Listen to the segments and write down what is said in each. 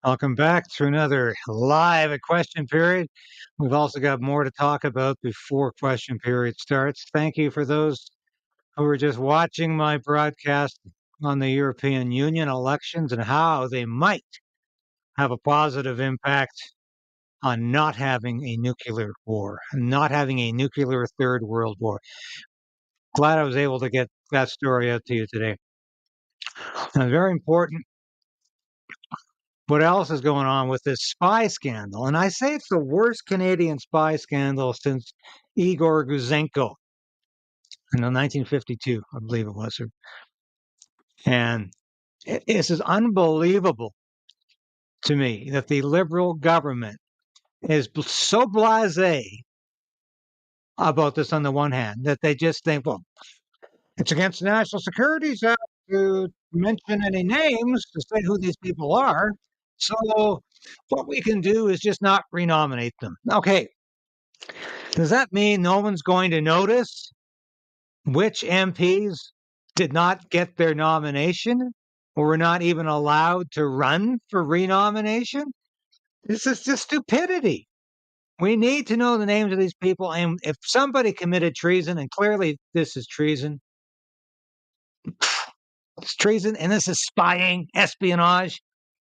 Welcome back to another live question period. We've also got more to talk about before question period starts. Thank you for those who are just watching my broadcast on the European Union elections and how they might have a positive impact on not having a nuclear war, not having a nuclear third world war. Glad I was able to get that story out to you today. And very important, what else is going on with this spy scandal? And I say it's the worst Canadian spy scandal since Igor Guzenko in 1952, I believe it was. And this is unbelievable to me that the Liberal government is so blasé about this on the one hand that they just think, well, it's against the National Security Act to mention any names to say who these people are. So what we can do is just not renominate them. Okay, does that mean no one's going to notice which MPs did not get their nomination or were not even allowed to run for renomination? This is just stupidity. We need to know the names of these people. And if somebody committed treason, and clearly this is treason, it's treason, and this is spying, espionage.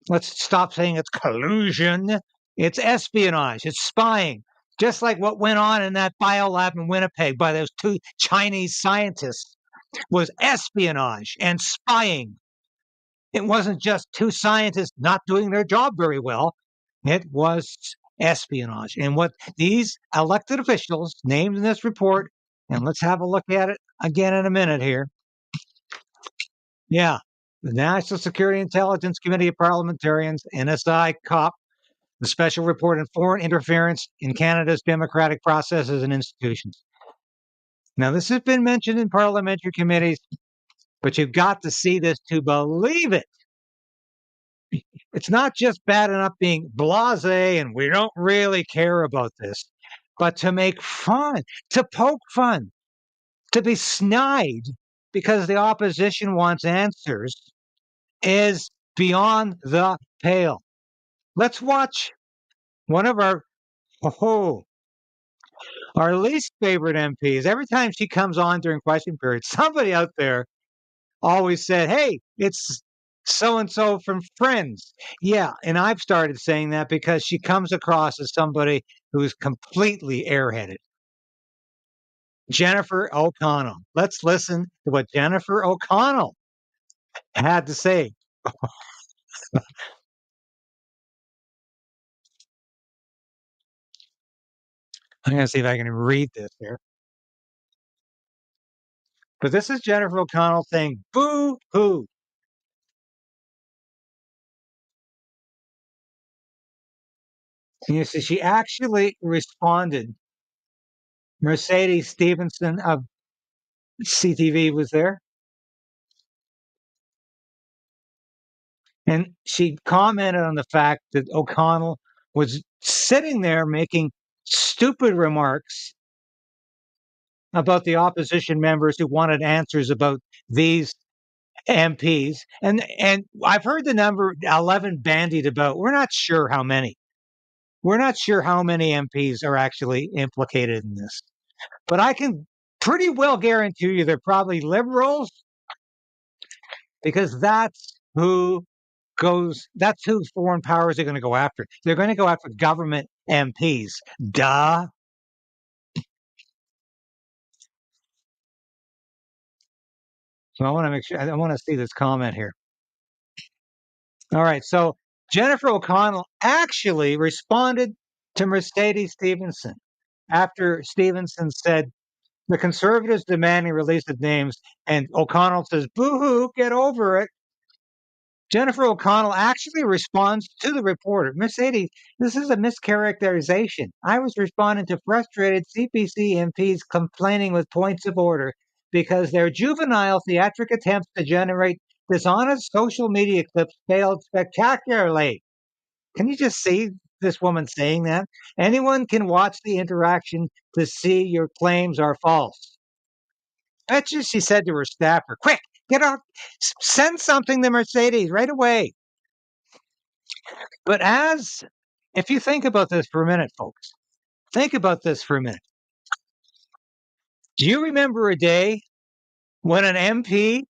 Let's stop saying it's collusion. It's espionage. It's spying. Just like what went on in that biolab in Winnipeg by those two Chinese scientists was espionage and spying. It wasn't just two scientists not doing their job very well. It was espionage. And what these elected officials named in this report, and let's have a look at it again in a minute here. Yeah, the National Security Intelligence Committee of Parliamentarians, NSI COP, the Special Report on Foreign Interference in Canada's Democratic Processes and Institutions. Now, this has been mentioned in parliamentary committees, but you've got to see this to believe it. It's not just bad enough being blasé and we don't really care about this, but to make fun, to poke fun, to be snide because the opposition wants answers is beyond the pale. Let's watch one of our least favorite MPs. Every time she comes on during question period, somebody out there always said, hey, it's so and so from Friends. Yeah, and I've started saying that because she comes across as somebody who's completely airheaded. Jennifer O'Connell. Let's listen to what Jennifer O'Connell had to say. I'm going to see if I can read this here. But this is Jennifer O'Connell saying, boo hoo. And you see, she actually responded. Mercedes Stevenson of CTV was there. And she commented on the fact that O'Connell was sitting there making stupid remarks about the opposition members who wanted answers about these MPs. And I've heard the number 11 bandied about. We're not sure how many. We're not sure how many MPs are actually implicated in this. But I can pretty well guarantee you they're probably liberals because that's who foreign powers are going to go after. They're going to go after government MPs. Duh. So I want to make sure, I want to see this comment here. All right. So Jennifer O'Connell actually responded to Mercedes Stevenson after Stevenson said, the conservatives demanding release of names, and O'Connell says, boo hoo, get over it. Jennifer O'Connell actually responds to the reporter, Mercedes, this is a mischaracterization. I was responding to frustrated CPC MPs complaining with points of order because their juvenile theatric attempts to generate dishonest social media clips failed spectacularly. Can you just see this woman saying that? Anyone can watch the interaction to see your claims are false. That's what she said to her staffer. Quick, get out, send something to Mercedes right away. But if you think about this for a minute, folks, think about this for a minute. Do you remember a day when an MP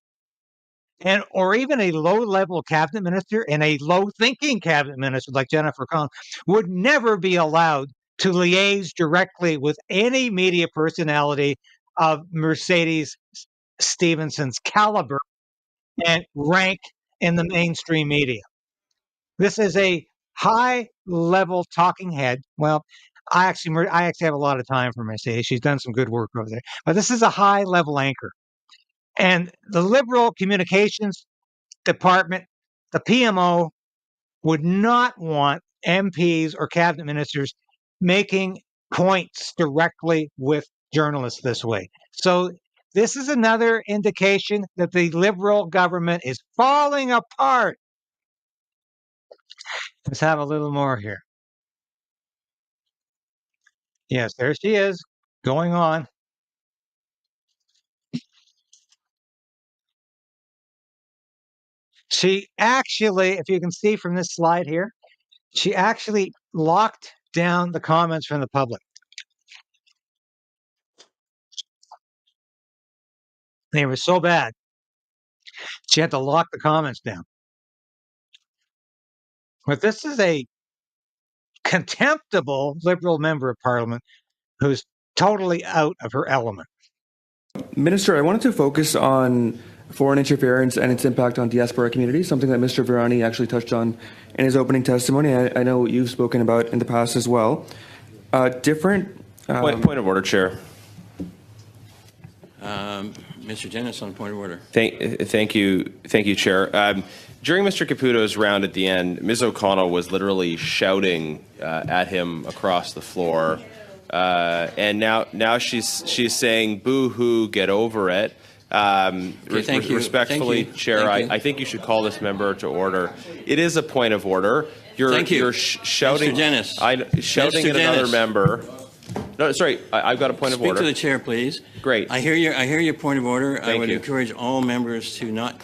or even a low-level cabinet minister and a low-thinking cabinet minister like Jennifer Collins would never be allowed to liaise directly with any media personality of Mercedes Stevenson's caliber and rank in the mainstream media? This is a high-level talking head. Well, I actually have a lot of time for Mercedes. She's done some good work over there. But this is a high-level anchor. And the Liberal Communications Department, the PMO, would not want MPs or cabinet ministers making points directly with journalists this way. So this is another indication that the Liberal government is falling apart. Let's have a little more here. Yes, there she is, going on. She actually, if you can see from this slide here, she actually locked down the comments from the public. They were so bad, she had to lock the comments down. But this is a contemptible Liberal member of Parliament who's totally out of her element. Minister, I wanted to focus on foreign interference and its impact on diaspora communities, something that Mr. Virani actually touched on in his opening testimony. I know you've spoken about in the past as well. Point of order, Chair. Mr. Dennis on point of order. Thank you, Chair. During Mr. Caputo's round at the end, Ms. O'Connell was literally shouting at him across the floor, and now she's saying, "Boo-hoo, get over it." Respectfully, Chair, I think you should call this member to order. It is a point of order. You're shouting, Mr. Dennis. Shouting at another member. No, sorry, I've got a point of order. Speak to the chair, please. Great. I hear your point of order. Thank I would you. encourage all members to not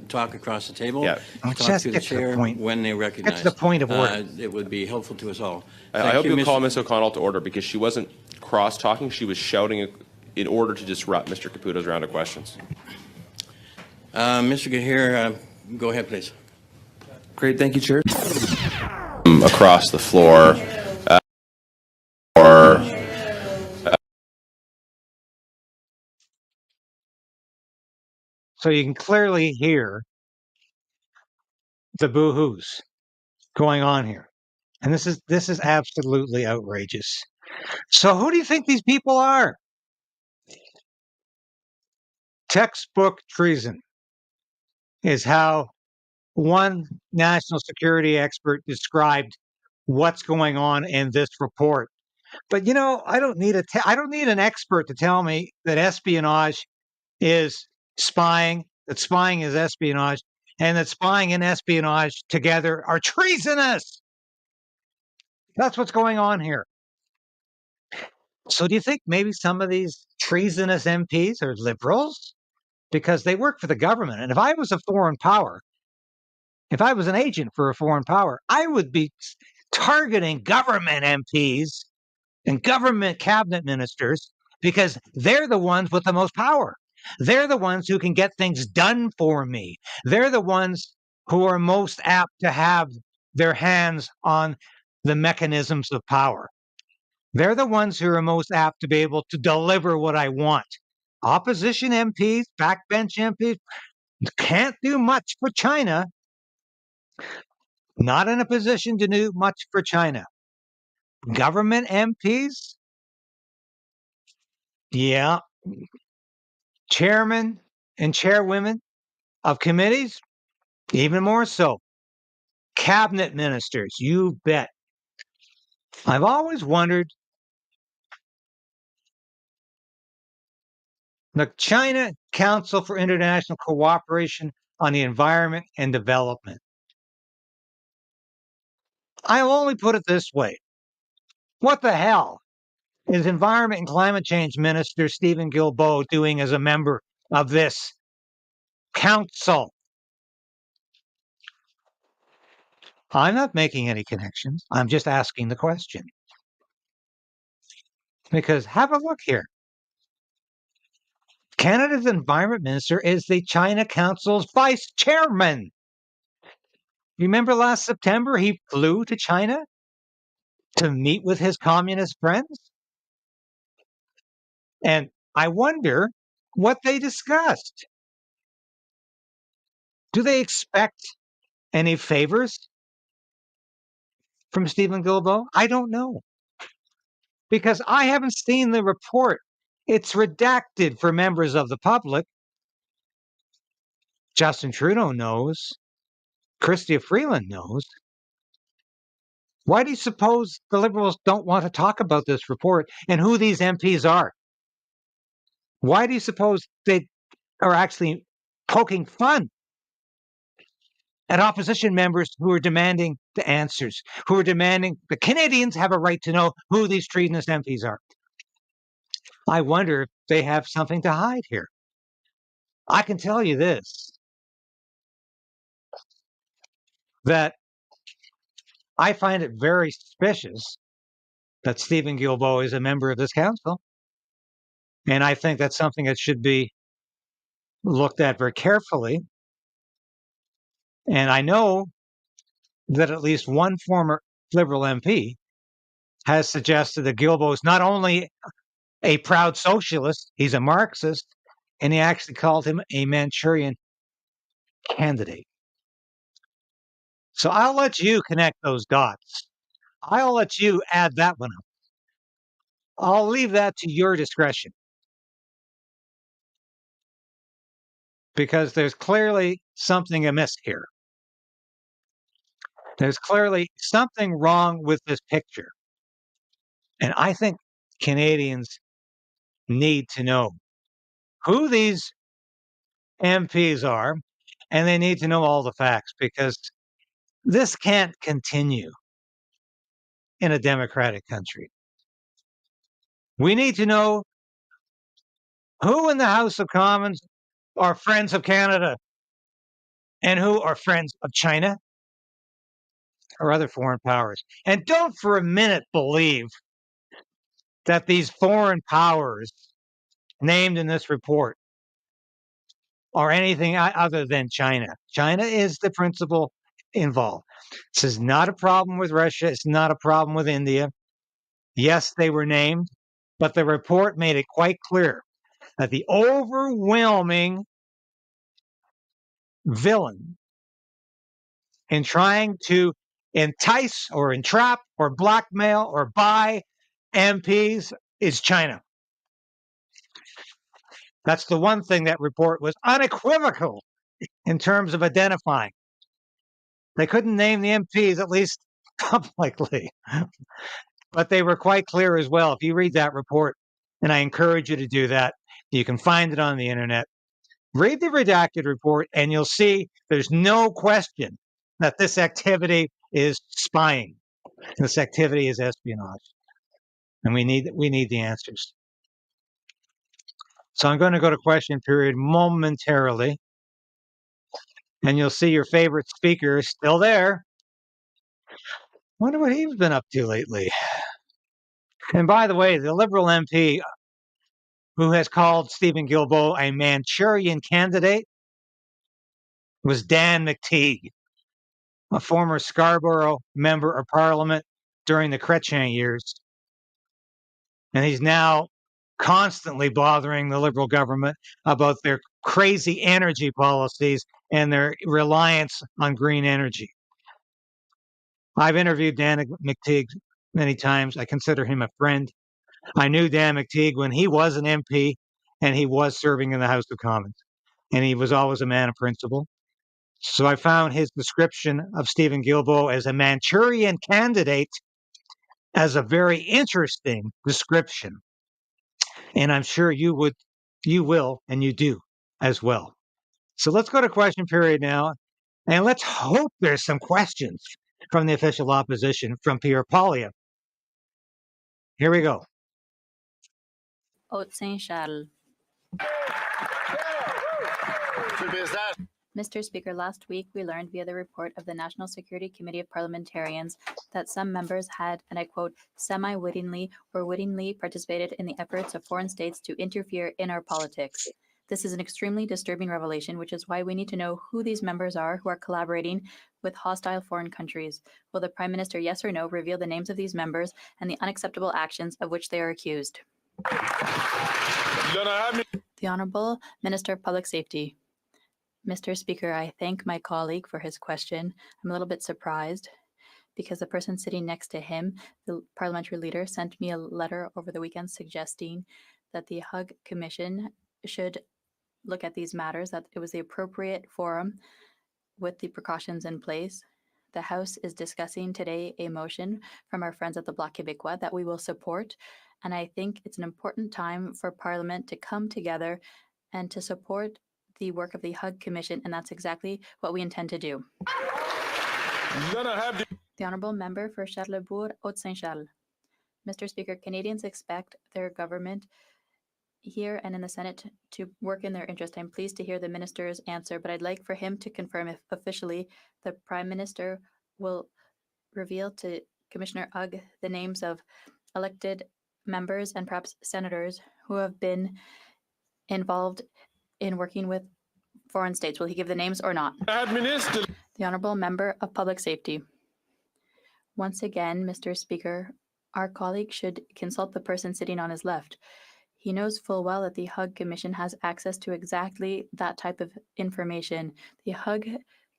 talk across the table. Yeah. Talk Just to the get to the chair point. when they recognize. Get to the point of order. It would be helpful to us all. I hope you call Ms. O'Connell to order, because she wasn't cross-talking. She was shouting in order to disrupt Mr. Caputo's round of questions. Mr. Gahir, go ahead, please. Great, thank you, Chair. Across the floor. So you can clearly hear the boo-hoos going on here. And this is absolutely outrageous. So who do you think these people are? Textbook treason is how one national security expert described what's going on in this report. But I don't need an expert to tell me that espionage is spying, that spying is espionage, and that spying and espionage together are treasonous. That's what's going on here. So do you think maybe some of these treasonous MPs are liberals? Because they work for the government. And if I was a foreign power, if I was an agent for a foreign power, I would be targeting government MPs and government cabinet ministers, because they're the ones with the most power. They're the ones who can get things done for me. They're the ones who are most apt to have their hands on the mechanisms of power. They're the ones who are most apt to be able to deliver what I want. Opposition MPs, backbench MPs, can't do much for China. Not in a position to do much for China. Government MPs, yeah. Chairmen and chairwomen of committees, even more so. Cabinet ministers, you bet. I've always wondered, the China Council for International Cooperation on the Environment and Development. I'll only put it this way. What the hell is Environment and Climate Change Minister Stephen Guilbeault doing as a member of this council? I'm not making any connections. I'm just asking the question. Because have a look here. Canada's Environment Minister is the China Council's vice chairman. Remember last September, he flew to China to meet with his communist friends? And I wonder what they discussed. Do they expect any favors from Stephen Guilbeault? I don't know. Because I haven't seen the report. It's redacted for members of the public. Justin Trudeau knows. Chrystia Freeland knows. Why do you suppose the Liberals don't want to talk about this report and who these MPs are? Why do you suppose they are actually poking fun at opposition members who are demanding the answers, who are demanding the Canadians have a right to know who these treasonous MPs are? I wonder if they have something to hide here. I can tell you this, that I find it very suspicious that Stephen Guilbeault is a member of this council. And I think that's something that should be looked at very carefully. And I know that at least one former Liberal MP has suggested that Guilbeault is not only a proud socialist, he's a Marxist, and he actually called him a Manchurian candidate. So I'll let you connect those dots. I'll let you add that one up. I'll leave that to your discretion. Because there's clearly something amiss here. There's clearly something wrong with this picture. And I think Canadians need to know who these MPs are, and they need to know all the facts because this can't continue in a democratic country. We need to know who in the House of Commons are friends of Canada and who are friends of China or other foreign powers. And don't for a minute believe that these foreign powers named in this report are anything other than China. China is the principal involved. This is not a problem with Russia. It's not a problem with India. Yes, they were named, but the report made it quite clear that the overwhelming villain in trying to entice or entrap or blackmail or buy MPs is China. That's the one thing that report was unequivocal in terms of identifying. They couldn't name the MPs, at least publicly, but they were quite clear as well. If you read that report, and I encourage you to do that, you can find it on the internet. Read the redacted report, and you'll see there's no question that this activity is spying. This activity is espionage, and we need the answers. So I'm going to go to question period momentarily, and you'll see your favorite speaker is still there. Wonder what he's been up to lately. And by the way, the Liberal MP who has called Stephen Guilbeault a Manchurian candidate was Dan McTeague, a former Scarborough member of Parliament during the Chrétien years. And he's now constantly bothering the Liberal government about their crazy energy policies and their reliance on green energy. I've interviewed Dan McTeague many times. I consider him a friend. I knew Dan McTeague when he was an MP and he was serving in the House of Commons. And he was always a man of principle. So I found his description of Stephen Guilbeault as a Manchurian candidate as a very interesting description. And I'm sure you will, and you do as well. So let's go to question period now. And let's hope there's some questions from the official opposition from Pierre Poilievre. Here we go. Haute Saint-Charles. Monsieur le Président, Mr. Speaker, last week we learned via the report of the National Security Committee of Parliamentarians that some members had, and I quote, semi-wittingly or wittingly participated in the efforts of foreign states to interfere in our politics. This is an extremely disturbing revelation, which is why we need to know who these members are who are collaborating with hostile foreign countries. Will the Prime Minister, yes or no, reveal the names of these members and the unacceptable actions of which they are accused? The Honourable Minister of Public Safety. Mr. Speaker, I thank my colleague for his question. I'm a little bit surprised because the person sitting next to him, the parliamentary leader, sent me a letter over the weekend suggesting that the Hug Commission should look at these matters, that it was the appropriate forum with the precautions in place. The House is discussing today a motion from our friends at the Bloc Québécois that we will support, and I think it's an important time for Parliament to come together and to support the work of the Hug Commission, and that's exactly what we intend to do. The Honourable Member for Charlesbourg, Haute-Saint-Charles. Mr. Speaker, Canadians expect their government here and in the Senate to work in their interest. I'm pleased to hear the Minister's answer, but I'd like for him to confirm if officially the Prime Minister will reveal to Commissioner Ugg the names of elected members and perhaps senators who have been involved in working with foreign states. Will he give the names or not? The Honourable Member of Public Safety. Once again, Mr. Speaker, our colleague should consult the person sitting on his left. He knows full well that the Hug Commission has access to exactly that type of information. The Hug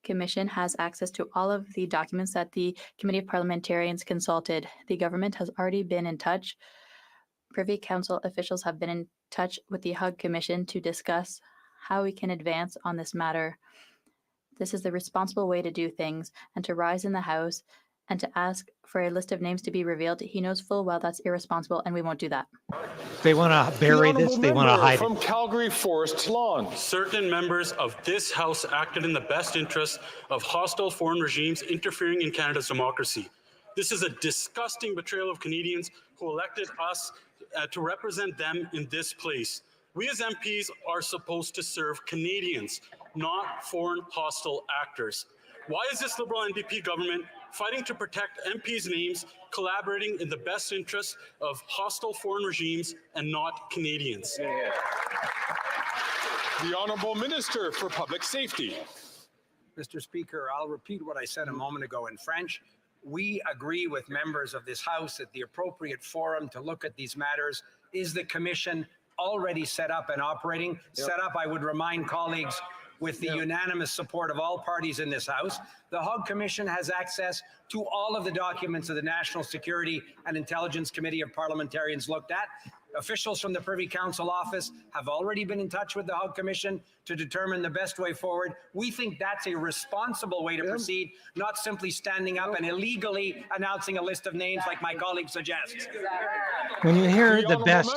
Commission has access to all of the documents that the Committee of Parliamentarians consulted. The government has already been in touch. Privy Council officials have been in touch with the Hug Commission to discuss how we can advance on this matter. This is the responsible way to do things, and to rise in the House and to ask for a list of names to be revealed. He knows full well that's irresponsible, and we won't do that. They want to bury this. They want to hide from it. Calgary Forest Lawn. Certain members of this House acted in the best interest of hostile foreign regimes interfering in Canada's democracy. This is a disgusting betrayal of Canadians who elected us to represent them in this place. We as MPs are supposed to serve Canadians, not foreign hostile actors. Why is this Liberal NDP government fighting to protect MPs' names, collaborating in the best interests of hostile foreign regimes and not Canadians? The Honourable Minister for Public Safety. Mr. Speaker, I'll repeat what I said a moment ago in French. We agree with members of this House that the appropriate forum to look at these matters is the Commission, already set up and operating. Set up, I would remind colleagues, with the unanimous support of all parties in this House. The Hug Commission has access to all of the documents of the National Security and Intelligence Committee of Parliamentarians looked at. Officials from the Privy Council office have already been in touch with the Hug Commission to determine the best way forward. We think that's a responsible way to proceed, not simply standing up and illegally announcing a list of names like my colleague suggests. When you hear the best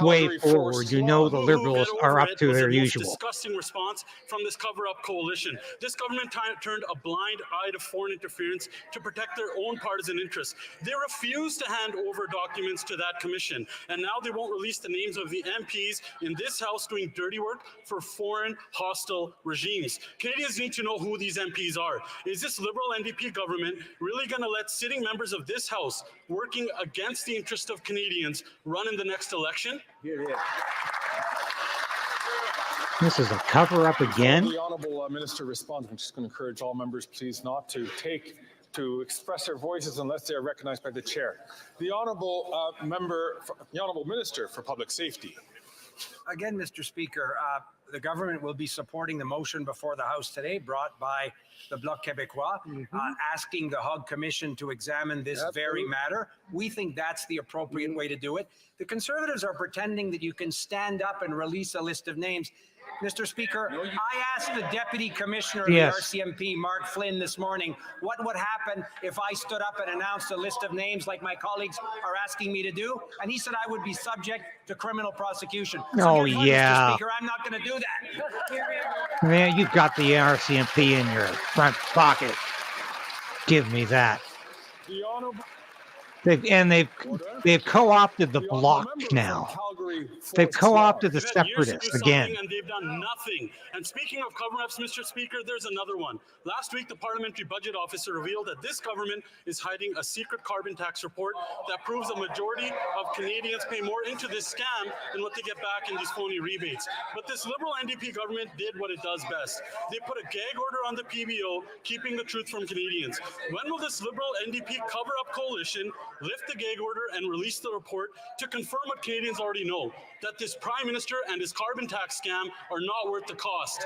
way forward, you know the Liberals are up to their usual. Disgusting response from this cover-up coalition. This government turned a blind eye to foreign interference to protect their own partisan interests. They refused to hand over documents to that commission, and now they won't release the names of the MPs in this House doing dirty work for foreign hostile regimes. Canadians need to know who these MPs are. Is this Liberal NDP government really going to let sitting members of this House working against the interest of Canadians run in the next election? This is a cover-up again. The Honourable Minister responds. I'm just going to encourage all members, please, not to express their voices unless they are recognized by the chair. The Honourable the Honourable Minister for Public Safety. Again, Mr. Speaker, the government will be supporting the motion before the House today brought by the Bloc Québécois, asking the Hug Commission to examine this very matter. We think that's the appropriate way to do it. The Conservatives are pretending that you can stand up and release a list of names. Mr. Speaker, I asked the Deputy Commissioner of the RCMP, Mark Flynn, this morning, what would happen if I stood up and announced a list of names like my colleagues are asking me to do? And he said I would be subject to criminal prosecution. So Mr. Speaker, I'm not going to do that. Man, you've got the RCMP in your front pocket. Give me that. The Honourable They've co-opted the bloc now. They've fourth co-opted the They've had years to do separatists something again. and they've done nothing. And speaking of cover-ups, Mr. Speaker, there's another one. Last week, the Parliamentary Budget Officer revealed that this government is hiding a secret carbon tax report that proves a majority of Canadians pay more into this scam than what they get back in these phony rebates. But this Liberal NDP government did what it does best. They put a gag order on the PBO, keeping the truth from Canadians. When will this Liberal NDP cover-up coalition lift the gag order and release the report to confirm what Canadians already know, that this Prime Minister and his carbon tax scam are not worth the cost?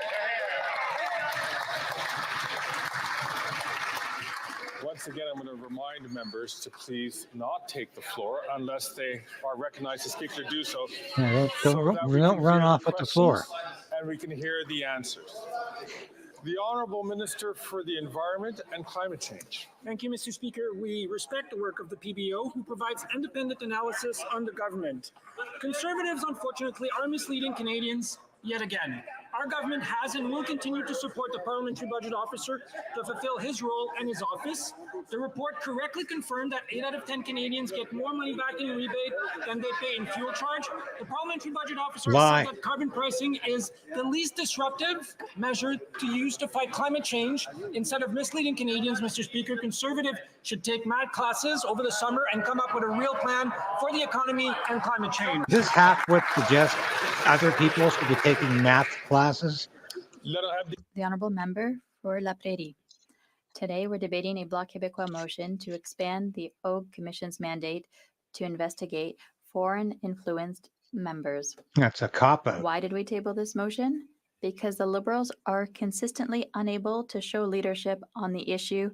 Once again, I'm going to remind members to please not take the floor unless they are recognized to speak to do so. Yeah, so don't that we don't can run hear off the with the floor. questions and we can hear the answers. The Honourable Minister for the Environment and Climate Change. Thank you, Mr. Speaker. We respect the work of the PBO, who provides independent analysis on the government. Conservatives, unfortunately, are misleading Canadians yet again. Our government has and will continue to support the Parliamentary Budget Officer to fulfill his role and his office. The report correctly confirmed that 8 out of 10 Canadians get more money back in rebate than they pay in fuel charge. The Parliamentary Budget Officer said that carbon pricing is the least disruptive measure to use to fight climate change. Instead of misleading Canadians, Mr. Speaker, Conservative should take math classes over the summer and come up with a real plan for the economy and climate change. Does this half-wit suggest other people should be taking math classes? The Honourable Member for La Prairie. Today, we're debating a Bloc Québécois motion to expand the OG Commission's mandate to investigate foreign-influenced members. That's a cop-out. Why did we table this motion? Because the Liberals are consistently unable to show leadership on the issue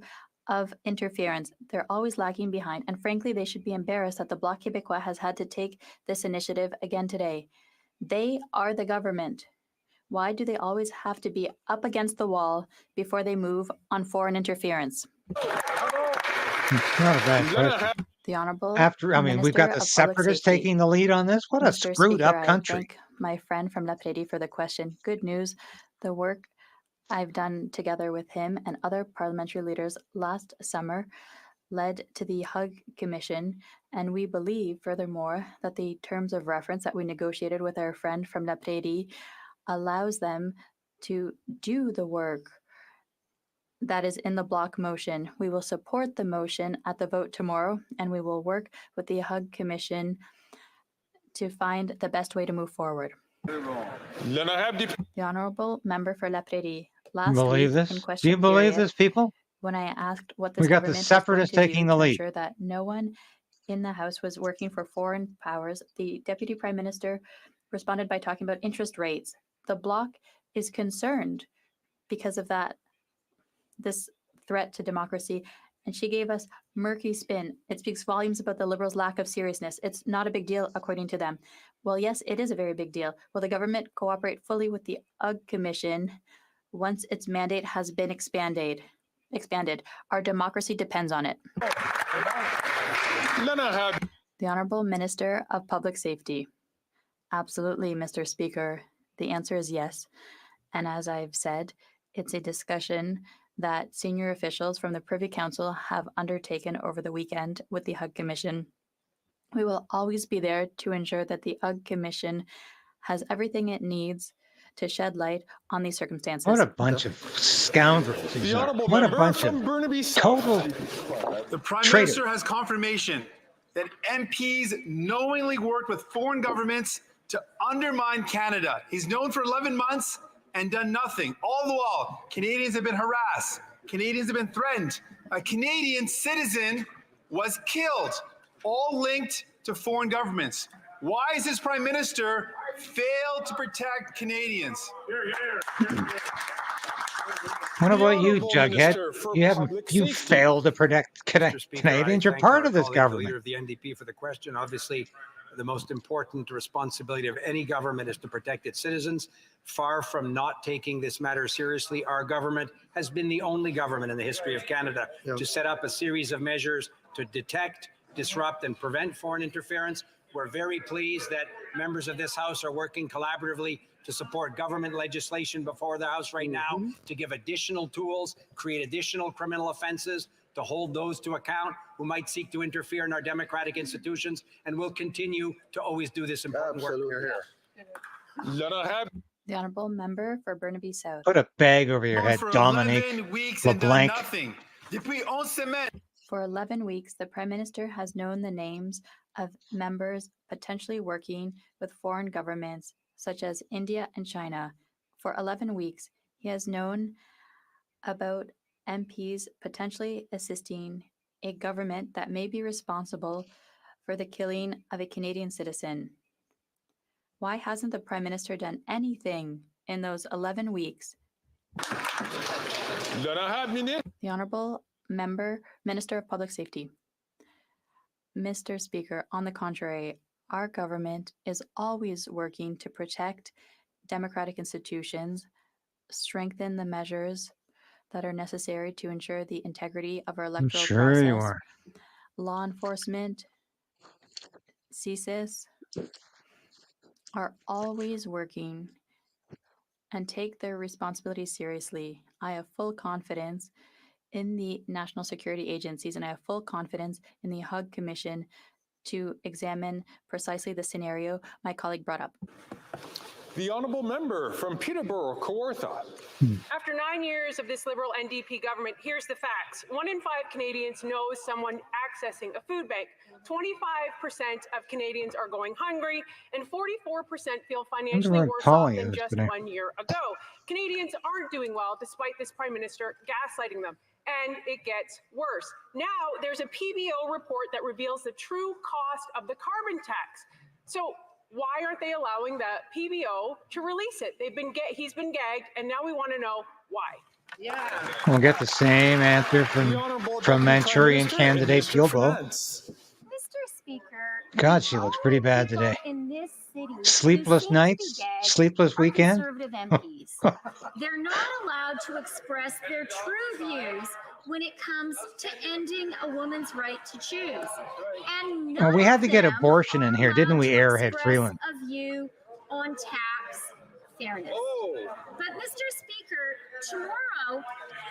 of interference. They're always lagging behind, and frankly, they should be embarrassed that the Bloc Québécois has had to take this initiative again today. They are the government. Why do they always have to be up against the wall before they move on foreign interference? It's not a bad question. The Honourable we've got the separatists taking the lead on this. What a Mr. screwed Speaker, up I country. thank my friend from La Prairie for the question. Good news. The work I've done together with him and other parliamentary leaders last summer led to the HUG Commission, and we believe, furthermore, that the terms of reference that we negotiated with our friend from La Prairie allows them to do the work that is in the block motion. We will support the motion at the vote tomorrow, and we will work with the HUG Commission to find the best way to move forward. The Honourable Member for La Prairie. Last Believe week this? in Do question you believe period, this, people? when I asked what this We got the government was separatists going to taking do the to lead. ensure that no one in the House was working for foreign powers, the Deputy Prime Minister responded by talking about interest rates. The Bloc is concerned because of this threat to democracy, and she gave us murky spin. It speaks volumes about the Liberals' lack of seriousness. It's not a big deal, according to them. Well, yes, it is a very big deal. Will the government cooperate fully with the UG Commission once its mandate has been expanded? Our democracy depends on it. The Honourable Minister of Public Safety. Absolutely, Mr. Speaker. The answer is yes. And as I've said, it's a discussion that senior officials from the Privy Council have undertaken over the weekend with the HUG Commission. We will always be there to ensure that the UG Commission has everything it needs to shed light on these circumstances. What a bunch of scoundrels these are. What a bunch of total The Prime traitors. Minister has confirmation that MPs knowingly worked with foreign governments to undermine Canada. He's known for 11 months and done nothing. All the while, Canadians have been harassed. Canadians have been threatened. A Canadian citizen was killed, all linked to foreign governments. Why has this Prime Minister failed to protect Canadians? What about you, Jughead? You failed to protect Canadians. You're part of this The government. leader of the NDP for the question. Obviously, the most important responsibility of any government is to protect its citizens. Far from not taking this matter seriously, our government has been the only government in the history of Canada to set up a series of measures to detect, disrupt, and prevent foreign interference. We're very pleased that members of this House are working collaboratively to support government legislation before the House right now to give additional tools, create additional criminal offenses to hold those to account who might seek to interfere in our democratic institutions, and we'll continue to always do this important work. The honourable member for Burnaby South. Put a bag over your head, For Dominique 11 weeks and done LeBlanc. nothing. Depuis 11 semaines. For 11 weeks, the Prime Minister has known the names of members potentially working with foreign governments such as India and China. For 11 weeks, he has known about MPs potentially assisting a government that may be responsible for the killing of a Canadian citizen. Why hasn't the Prime Minister done anything in those 11 weeks? The Honourable Minister of Public Safety. Mr. Speaker, on the contrary, our government is always working to protect democratic institutions, strengthen the measures that are necessary to ensure the integrity of our I'm electoral sure process. you are. Law enforcement, CSIS, are always working and take their responsibilities seriously. I have full confidence in the national security agencies, and I have full confidence in the Hug Commission to examine precisely the scenario my colleague brought up. The honourable member from Peterborough, Kawartha. After 9 years of this Liberal NDP government, here's the facts. 1 in 5 Canadians knows someone accessing a food bank. 25% of Canadians are going hungry, and 44% feel financially where worse Polly off than is just today. 1 year ago. Canadians aren't doing well despite this Prime Minister gaslighting them. And it gets worse. Now there's a PBO report that reveals the true cost of the carbon tax. So why aren't they allowing the PBO to release it? He's been gagged, and now we want to know why. We'll get the same answer from Manchurian candidate Gilbo. Mr. Speaker, God, she looks pretty bad today. in this city Sleepless who seem to nights, be gagged sleepless are weekend. Conservative MPs. They're not allowed to express their true views when it comes to ending a woman's right to choose. And Well, we had to get none of them abortion in are here, didn't we, allowed to Airhead express Freeland? a view on tax fairness. But Mr. Speaker, tomorrow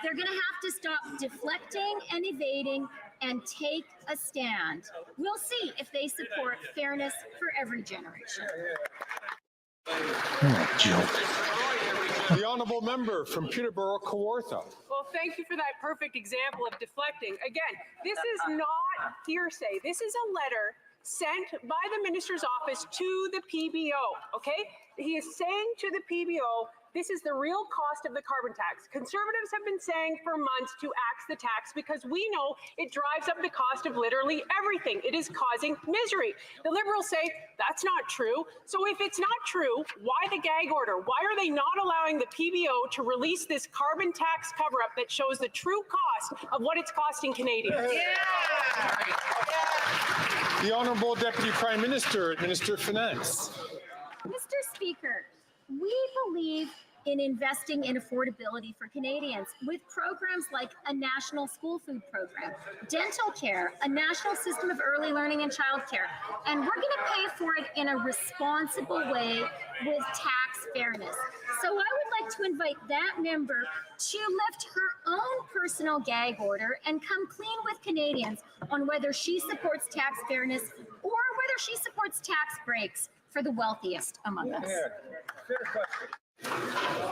they're going to have to stop deflecting and evading and take a stand. We'll see if they support fairness for every generation. The honourable member from Peterborough, Kawartha. Well, thank you for that perfect example of deflecting. Again, this is not hearsay. This is a letter sent by the minister's office to the PBO, okay? He is saying to the PBO, this is the real cost of the carbon tax. Conservatives have been saying for months to axe the tax because we know it drives up the cost of literally everything. It is causing misery. The Liberals say that's not true. So if it's not true, why the gag order? Why are they not allowing the PBO to release this carbon tax cover-up that shows the true cost of what it's costing Canadians? The Honourable Deputy Prime Minister, Minister of Finance. Mr. Speaker, we believe in investing in affordability for Canadians with programs like a national school food program, dental care, a national system of early learning and childcare, and we're going to pay for it in a responsible way with tax fairness. So I would like to invite that member to lift her own personal gag order and come clean with Canadians on whether she supports tax fairness or whether she supports tax breaks for the wealthiest among us.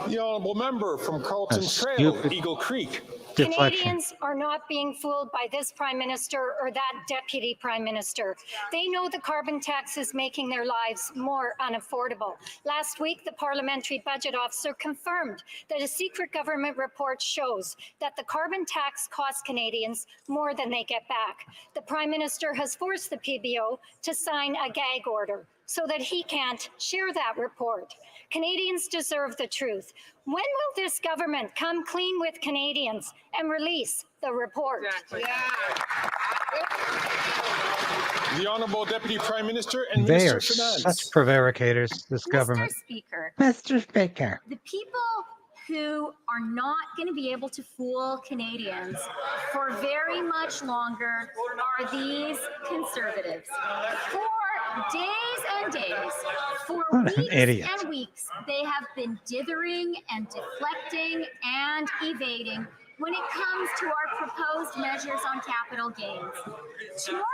The honourable member from Carlton That's Trail, stupid. Eagle Creek. Deflection. Canadians are not being fooled by this Prime Minister or that Deputy Prime Minister. They know the carbon tax is making their lives more unaffordable. Last week, the Parliamentary Budget Officer confirmed that a secret government report shows that the carbon tax costs Canadians more than they get back. The Prime Minister has forced the PBO to sign a gag order so that he can't share that report. Canadians deserve the truth. When will this government come clean with Canadians and release the report? The Honourable Deputy Prime Minister and They Minister are of Finance. such prevaricators, this government. Mr. Speaker, Mr. Speaker. the people who are not going to be able to fool Canadians for very much longer are these Conservatives. For days and days, for What an weeks idiot. and weeks, they have been dithering and deflecting and evading when it comes to our proposed measures on capital gains. Tomorrow,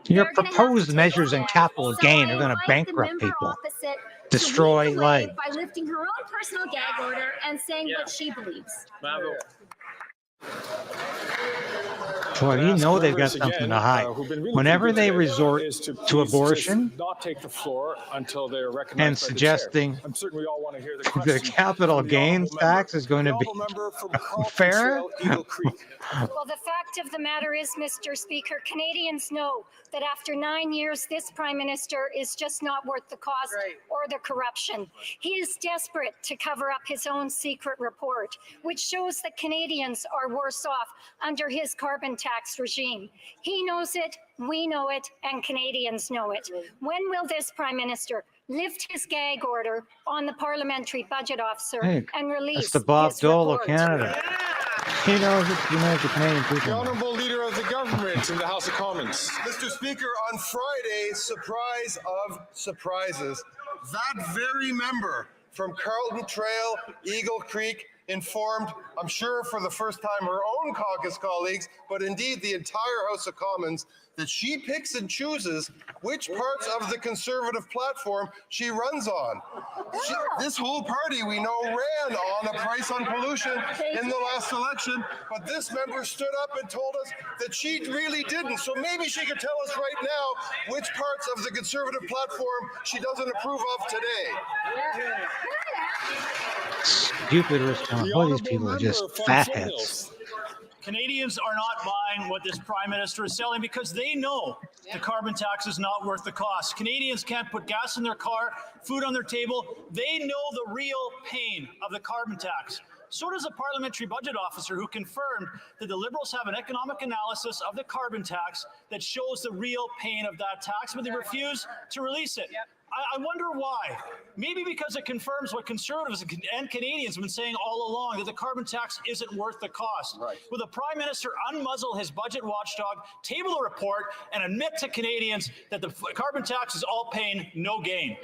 Your they're gonna have proposed to take measures a in stand. capital So gain I are going to invite the bankrupt member people, opposite destroy to lead the way life. by lifting her own personal gag order and saying what she believes. Well, you Ask know they've got members something again, to hide. who've been really Whenever pretty they good resort today, is to please abortion just not take the floor until they're and recognized by the chair. suggesting I'm certain we all want to hear the the question capital from the honourable gains member. tax is going The to be honourable member from Carlton fair. Trail, Eagle Creek. Well, the fact of the matter is, Mr. Speaker, Canadians know that after 9 years, this Prime Minister is just not worth the cost or the corruption. He is desperate to cover up his own secret report, which shows that Canadians are worse off under his carbon tax regime. He knows it, we know it, and Canadians know it. When will this Prime Minister lift his gag order on the Parliamentary Budget Officer Hey, and release that's the Bob his Dole of report? Canada. He knows the Canadian The people. honourable leader of the government in the House of Commons. Mr. Speaker, on Friday, surprise of surprises, that very member from Carlton Trail, Eagle Creek, informed, I'm sure for the first time, her own caucus colleagues, but indeed the entire House of Commons, that she picks and chooses which parts of the Conservative platform she runs on. This whole party, we know, ran on a price on pollution in the last election, but this member stood up and told us that she really didn't. So maybe she could tell us right now which parts of the Conservative platform she doesn't approve of today. Stupid response. All these people are just fatheads. Canadians are not buying what this Prime Minister is selling because they know the carbon tax is not worth the cost. Canadians can't put gas in their car, food on their table. They know the real pain of the carbon tax. So does a parliamentary budget officer who confirmed that the Liberals have an economic analysis of the carbon tax that shows the real pain of that tax, but they refuse to release it. I wonder why. Maybe because it confirms what Conservatives and Canadians have been saying all along, that the carbon tax isn't worth the cost. Right. Will the Prime Minister unmuzzle his budget watchdog, table a report, and admit to Canadians that the carbon tax is all pain, no gain?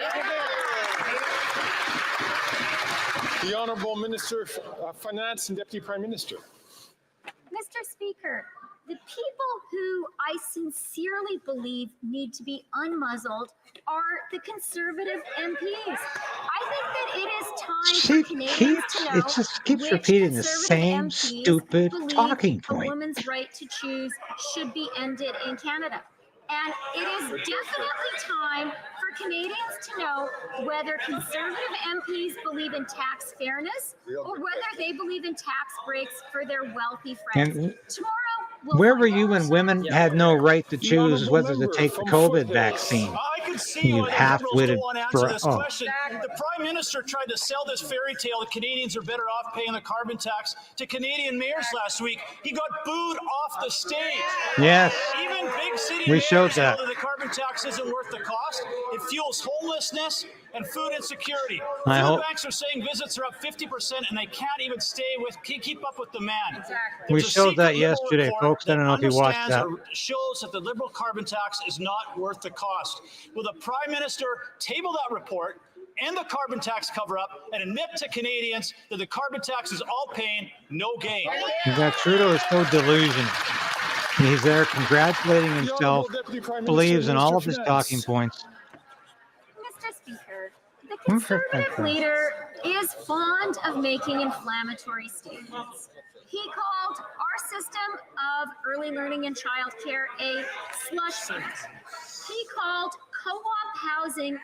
The Honourable Minister of Finance and Deputy Prime Minister. Mr. Speaker, the people who I sincerely believe need to be unmuzzled are the Conservative MPs. I think that it is time for Canadians to know It just keeps which repeating the Conservative same MPs stupid believe talking a point. woman's right to choose should be ended in Canada. And it is definitely time for Canadians to know whether Conservative MPs believe in tax fairness or whether they believe in tax breaks for their wealthy friends. And Tomorrow, we'll where find were you when women had no right to choose whether to take the COVID vaccine? I could see You why the Liberals half-witted don't want to answer this oh. question. The Prime Minister tried to sell this fairy tale that Canadians are better off paying the carbon tax to Canadian mayors last week. He got booed off the stage. Yes. Even big city We mayors showed that. know that the carbon tax isn't worth the cost. It fuels homelessness and food insecurity. I Food hope- banks are saying visits are up 50% and they can't even keep up with demand. We There's a showed that secret Liberal yesterday, report folks. I don't know if you watched understands that. or shows that the Liberal carbon tax is not worth the cost. Will the Prime Minister table that report and the carbon tax cover-up and admit to Canadians that the carbon tax is all pain, no gain? That Trudeau is so delusional. He's there congratulating himself, believes in all of his talking points. Mr. Speaker, the Conservative leader is fond of making inflammatory statements. He called our system of early learning and childcare a slush fund. He called co-op housing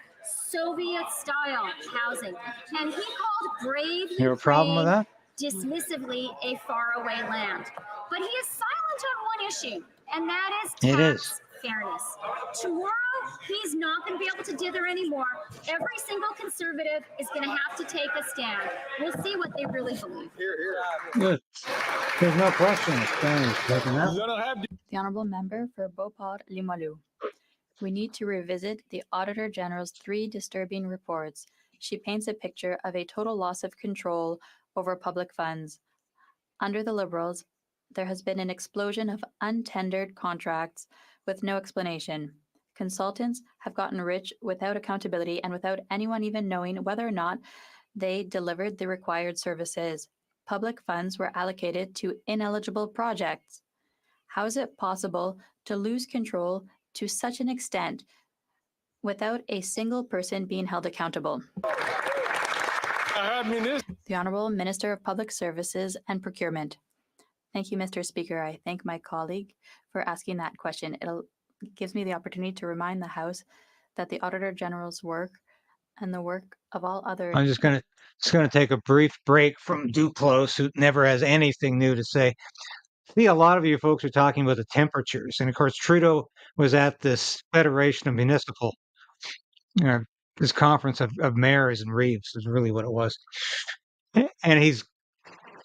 Soviet-style housing, and he called brave You have a problem with that? dismissively a faraway land. But he is silent on one issue, and that is It tax is. fairness. Tomorrow, he's not going to be able to dither anymore. Every single Conservative is going to have to take a stand. We'll see what they really believe. Good. There's no question it's Spanish taking that. The Honourable Member for Beauport-Limoilou. We need to revisit the Auditor General's 3 disturbing reports. She paints a picture of a total loss of control over public funds. Under the Liberals, there has been an explosion of untendered contracts with no explanation. Consultants have gotten rich without accountability and without anyone even knowing whether or not they delivered the required services. public funds were allocated to ineligible projects. How is it possible to lose control to such an extent without a single person being held accountable? The Honourable Minister of Public Services and Procurement. Thank you, Mr. Speaker. I thank my colleague for asking that question. It gives me the opportunity to remind the House that the Auditor General's work and the work of all other... I'm just going to take a brief break from Duclos, who never has anything new to say. See, a lot of you folks are talking about the temperatures. And of course, Trudeau was at this Federation of Municipal, this conference of mayors and reeves is really what it was. And he's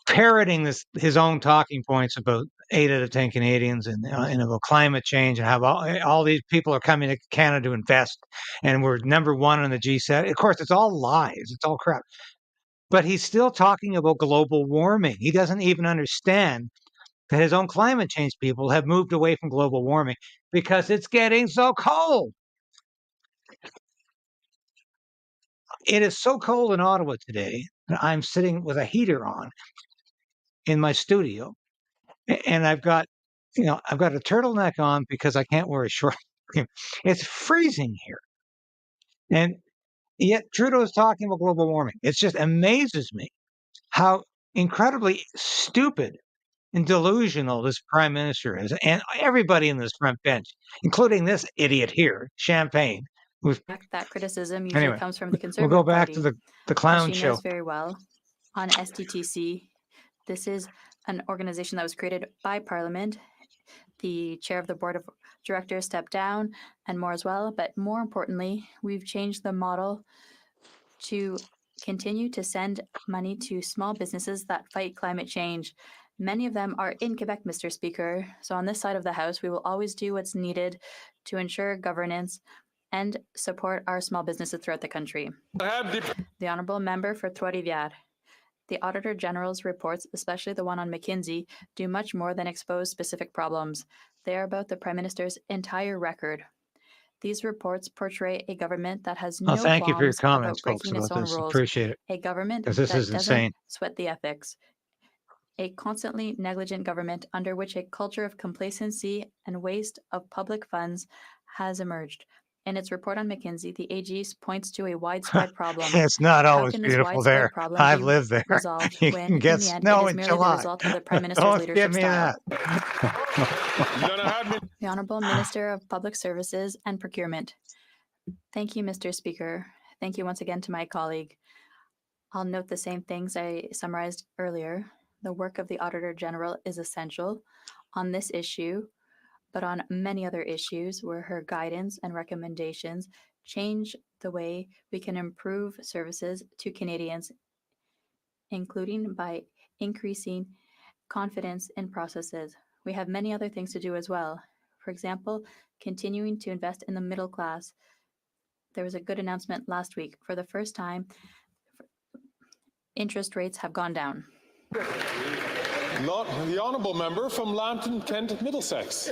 parroting his own talking points about 8 out of 10 Canadians and about climate change and how all these people are coming to Canada to invest. And we're number one on the G7. Of course, it's all lies. It's all crap. But he's still talking about global warming. He doesn't even understand that his own climate change people have moved away from global warming because it's getting so cold. It is so cold in Ottawa today that I'm sitting with a heater on in my studio, and I've got a turtleneck on because I can't wear a short. It's freezing here, and yet Trudeau is talking about global warming. It just amazes me how incredibly stupid and delusional this prime minister is, and everybody in this front bench, including this idiot here, Champagne. That criticism usually comes from the We'll Conservative go back Party. to the clown As she show. knows very well, on STTC, this is an organization that was created by Parliament. The chair of the board of directors stepped down and more as well. But more importantly, we've changed the model to continue to send money to small businesses that fight climate change. Many of them are in Quebec, Mr. Speaker. So on this side of the House, we will always do what's needed to ensure governance and support our small businesses throughout the country. The Honourable Member for Trois-Rivières. The Auditor General's reports, especially the one on McKinsey, do much more than expose specific problems. They are about the Prime Minister's entire record. These reports portray a government that has no Thank you for your qualms comments, about folks, breaking its about own this. rules. Appreciate it. A government that Because this is doesn't insane. sweat the ethics. A constantly negligent government under which a culture of complacency and waste of public funds has emerged. In its report on McKinsey, the AG points to a widespread problem. It's not How always can this beautiful widespread there. problem I've be lived there. resolved You when, can in get the end, snow it is in merely the July. result of the Prime Minister's Don't leadership give me style? that. The Honourable Minister of Public Services and Procurement. Thank you, Mr. Speaker. Thank you once again to my colleague. I'll note the same things I summarized earlier. The work of the Auditor General is essential on this issue, but on many other issues where her guidance and recommendations change the way we can improve services to Canadians, including by increasing confidence in processes. We have many other things to do as well. For example, continuing to invest in the middle class. There was a good announcement last week. For the first time, interest rates have gone down. The honourable member from Lambton, Kent, Middlesex.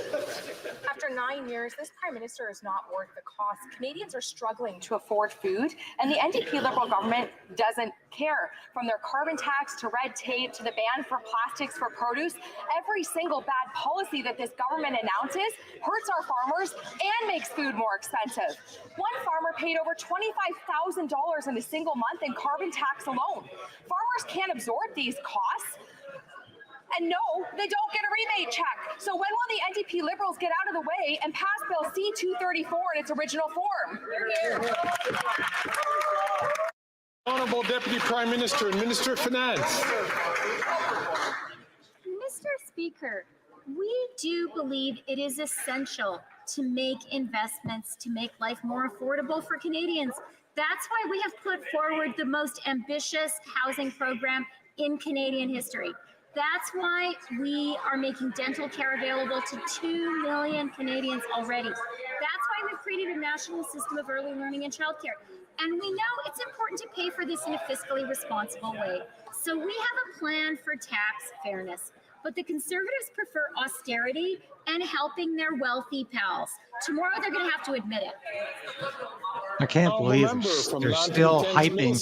After 9 years, this Prime Minister is not worth the cost. Canadians are struggling to afford food, and the NDP Liberal government doesn't care. From their carbon tax to red tape to the ban for plastics for produce, every single bad policy that this government announces hurts our farmers and makes food more expensive. One farmer paid over $25,000 in a single month in carbon tax alone. Farmers can't absorb these costs. And no, they don't get a rebate check. So when will the NDP Liberals get out of the way and pass Bill C-234 in its original form? Honourable Deputy Prime Minister and Minister of Finance. Mr. Speaker, we do believe it is essential to make investments to make life more affordable for Canadians. That's why we have put forward the most ambitious housing program in Canadian history. That's why we are making dental care available to 2 million Canadians already. That's why we've created a national system of early learning and childcare. And we know it's important to pay for this in a fiscally responsible way. So we have a plan for tax fairness. But the Conservatives prefer austerity and helping their wealthy pals. Tomorrow they're going to have to admit it. I can't believe they're still hyping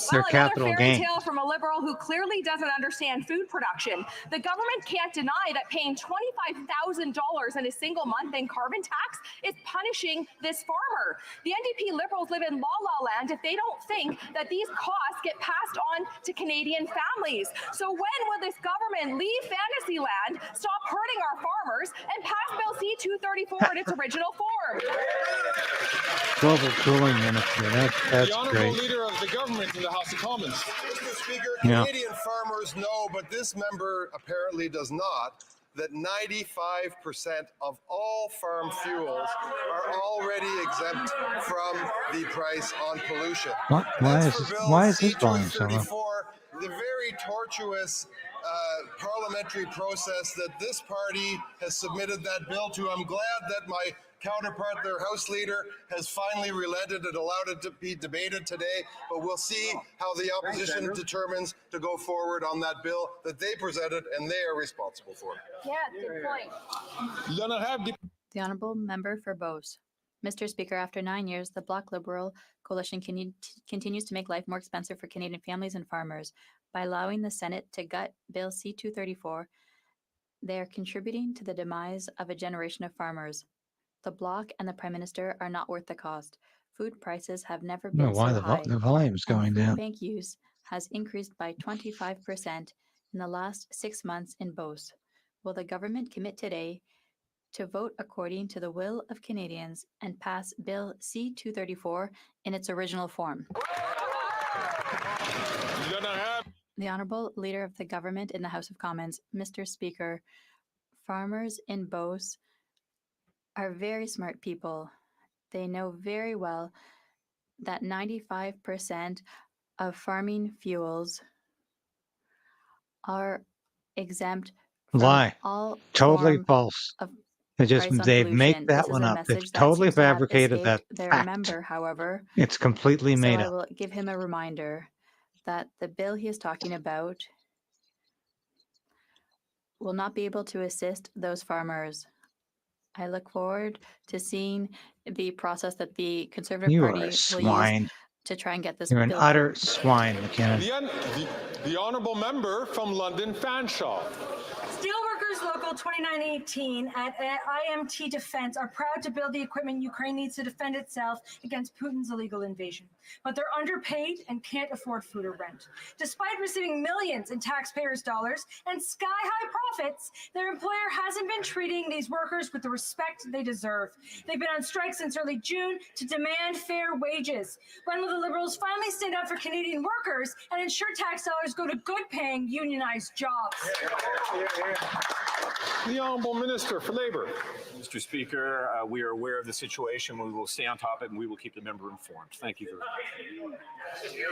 their capital Another fairy gain. tale from a liberal who clearly doesn't understand food production. The government can't deny that paying $25,000 in a single month in carbon tax is punishing this farmer. The NDP Liberals live in la-la land if they don't think that these costs get passed on to Canadian families. So when will this government leave fantasy land, stop hurting our farmers, and pass Bill C-234 in its original form? Global cooling minister. That's The Honourable great. Leader of the Government in the House of Commons. Mr. Speaker, Yeah. Canadian farmers know, but this member apparently does not, that 95% of all farm fuels are already exempt from the price on pollution. Why is this volume so low? For the very tortuous parliamentary process that this party has submitted that bill to. I'm glad that my counterpart, their House Leader, has finally relented and allowed it to be debated today. But we'll see how the opposition determines to go forward on that bill that they presented and they are responsible for. Yeah, good point. The Honourable Member for Beauce. Mr. Speaker, after 9 years, the Bloc Liberal coalition continues to make life more expensive for Canadian families and farmers. By allowing the Senate to gut Bill C-234, they are contributing to the demise of a generation of farmers. The Bloc and the Prime Minister are not worth the cost. Food prices have never I don't been know why so high. the volume's and going food down. bank use has increased by 25% in the last 6 months in Beauce. Will the government commit today to vote according to the will of Canadians and pass Bill C-234 in its original form? The Honourable Leader of the Government in the House of Commons. Mr. Speaker, farmers in Beauce are very smart people. They know very well that 95% of farming fuels are exempt from Lie. all Totally form false. of They price on make pollution. that This is one a up. They've message that totally seems to have fabricated that escaped their fact. member, however. It's completely So made I up. will give him a reminder that the bill he is talking about will not be able to assist those farmers. I look forward to seeing the process that the Conservative You Party are a will use swine. to try and get this You're an bill utter through. swine, McKinnon. The Honourable Member from London Fanshawe. Steelworkers Local 2918 at IMT Defense are proud to build the equipment Ukraine needs to defend itself against Putin's illegal invasion. But they're underpaid and can't afford food or rent. Despite receiving millions in taxpayers' dollars and sky-high profits, their employer hasn't been treating these workers with the respect they deserve. They've been on strike since early June to demand fair wages. When will the Liberals finally stand up for Canadian workers and ensure tax dollars go to good-paying unionized jobs? The Honourable Minister for Labour. Mr. Speaker, we are aware of the situation. We will stay on top of it and we will keep the member informed. Thank you very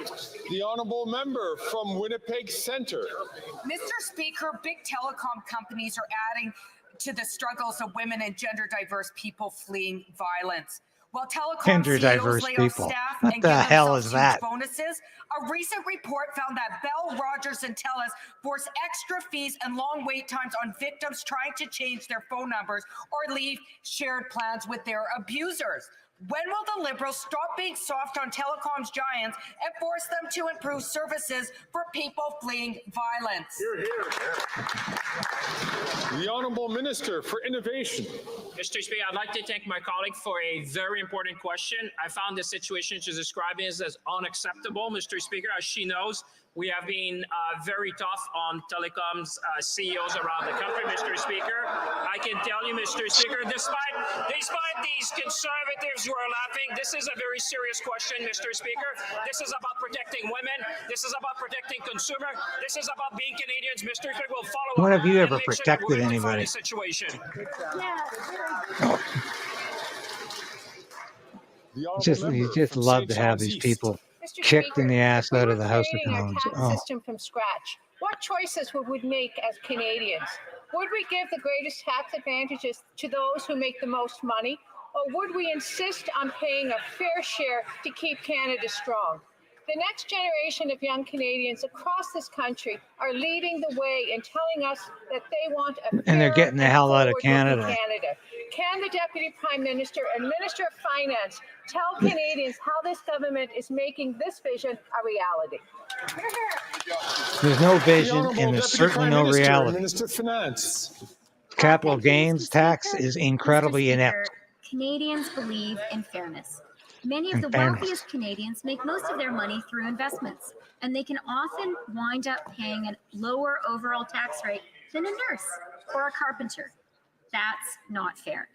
much. The Honourable Member from Winnipeg Centre. Mr. Speaker, big telecom companies are adding to the struggles of women and gender diverse people fleeing violence. While telecom Gender CEOs diverse lay off people. staff What and the give hell themselves is huge that? bonuses, a recent report found that Bell, Rogers, and TELUS force extra fees and long wait times on victims trying to change their phone numbers or leave shared plans with their abusers. When will the Liberals stop being soft on telecom's giants and force them to improve services for people fleeing violence? Hear, hear. The Honourable Minister for Innovation. Mr. Speaker, I'd like to thank my colleague for a very important question. I found the situation she's describing as unacceptable, Mr. Speaker. As she knows, we have been very tough on telecoms CEOs around the country, Mr. Speaker. I can tell you, Mr. Speaker, despite these conservatives who are laughing, this is a very serious question, Mr. Speaker. This is about protecting women. This is about protecting consumer. This is about being Canadians. Mr. Speaker will follow When up have you and ever make sure protected that we're anybody? the situation. You just love to have these people kicked in the ass out of the House of Commons. Oh. System from scratch. What choices would we make as Canadians? Would we give the greatest tax advantages to those who make the most money, or would we insist on paying a fair share to keep Canada strong? The next generation of young Canadians across this country are leading the way and telling us that they want a And they're fairer getting the and hell out of forward-looking Canada. Canada. Can the Deputy Prime Minister and Minister of Finance tell Canadians how this government is making this vision a reality? There's no The vision Honourable and there's Deputy certainly Prime no Minister and reality. Minister of Finance. Capital Thank you, Mr. gains tax Speaker. is incredibly Mr. inept. Speaker, Canadians believe in fairness. Many of In the fairness. wealthiest Canadians make most of their money through investments, and they can often wind up paying a lower overall tax rate than a nurse or a carpenter. That's not fair.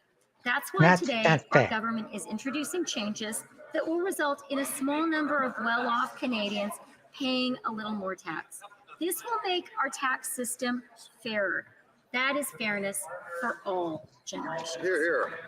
That's why That's today not our fair. government is introducing changes that will result in a small number of well-off Canadians paying a little more tax. This will make our tax system fairer. That is fairness for all generations. Here, here.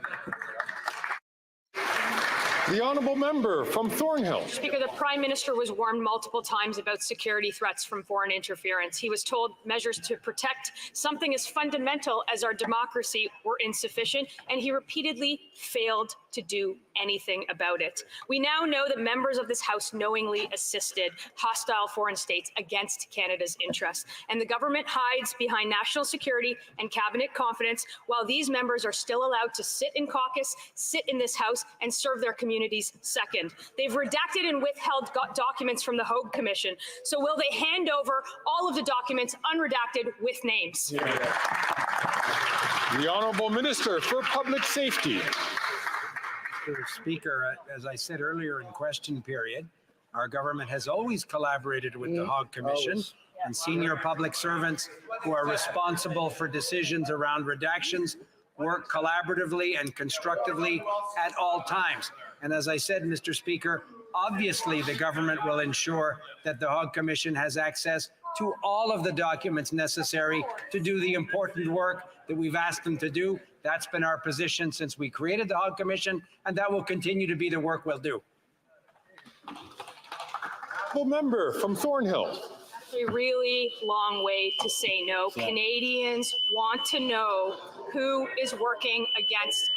The Honourable Member from Thornhill. Speaker, the Prime Minister was warned multiple times about security threats from foreign interference. He was told measures to protect something as fundamental as our democracy were insufficient, and he repeatedly failed to do anything about it. We now know that members of this House knowingly assisted hostile foreign states against Canada's interests, and the government hides behind national security and cabinet confidence while these members are still allowed to sit in caucus, sit in this House, and serve their communities second. They've redacted and withheld documents from the Hogue Commission. So will they hand over all of the documents unredacted with names? The Honourable Minister for Public Safety. Mr. Speaker, as I said earlier in question period, our government has always collaborated with the Hague Commission and senior public servants who are responsible for decisions around redactions work collaboratively and constructively at all times. And as I said, Mr. Speaker, obviously the government will ensure that the Hague Commission has access to all of the documents necessary to do the important work that we've asked them to do. That's been our position since we created the Hague Commission, and that will continue to be the work we'll do. Honourable Member from Thornhill. A really long way to say no. Canadians want to know who is working against.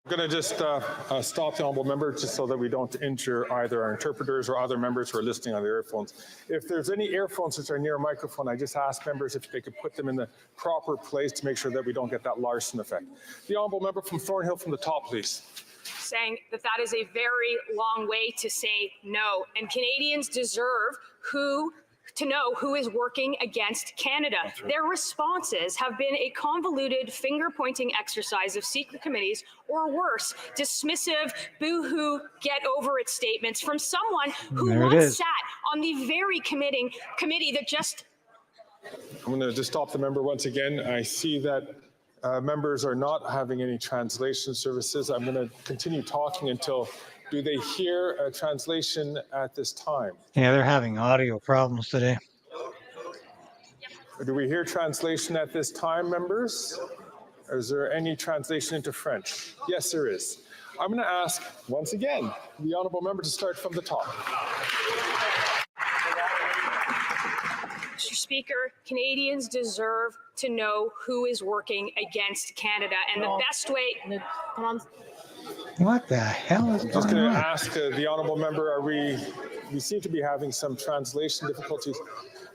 I'm going to just stop the Honourable Member just so that we don't injure either our interpreters or other members who are listening on the earphones. If there's any earphones which are near a microphone, I just ask members if they could put them in the proper place to make sure that we don't get that Larson effect. The Honourable Member from Thornhill from the top, please. Saying that that is a very long way to say no. And Canadians deserve to know who is working against Canada. Their responses have been a convoluted finger-pointing exercise of secret committees, or worse, dismissive, boo-hoo, get-over-it statements from someone who once sat on the very committee that just... I'm going to just stop the member once again. I see that members are not having any translation services. I'm going to continue talking until... Do they hear a translation at this time? Yeah, they're having audio problems today. Do we hear translation at this time, members? Or is there any translation into French? Yes, there is. I'm going to ask, once again, the Honourable Member to start from the top. Mr. Speaker, Canadians deserve to know who is working against Canada. And the best way... What the hell is I'm just going going to on? ask the Honourable Member, we seem to be having some translation difficulties.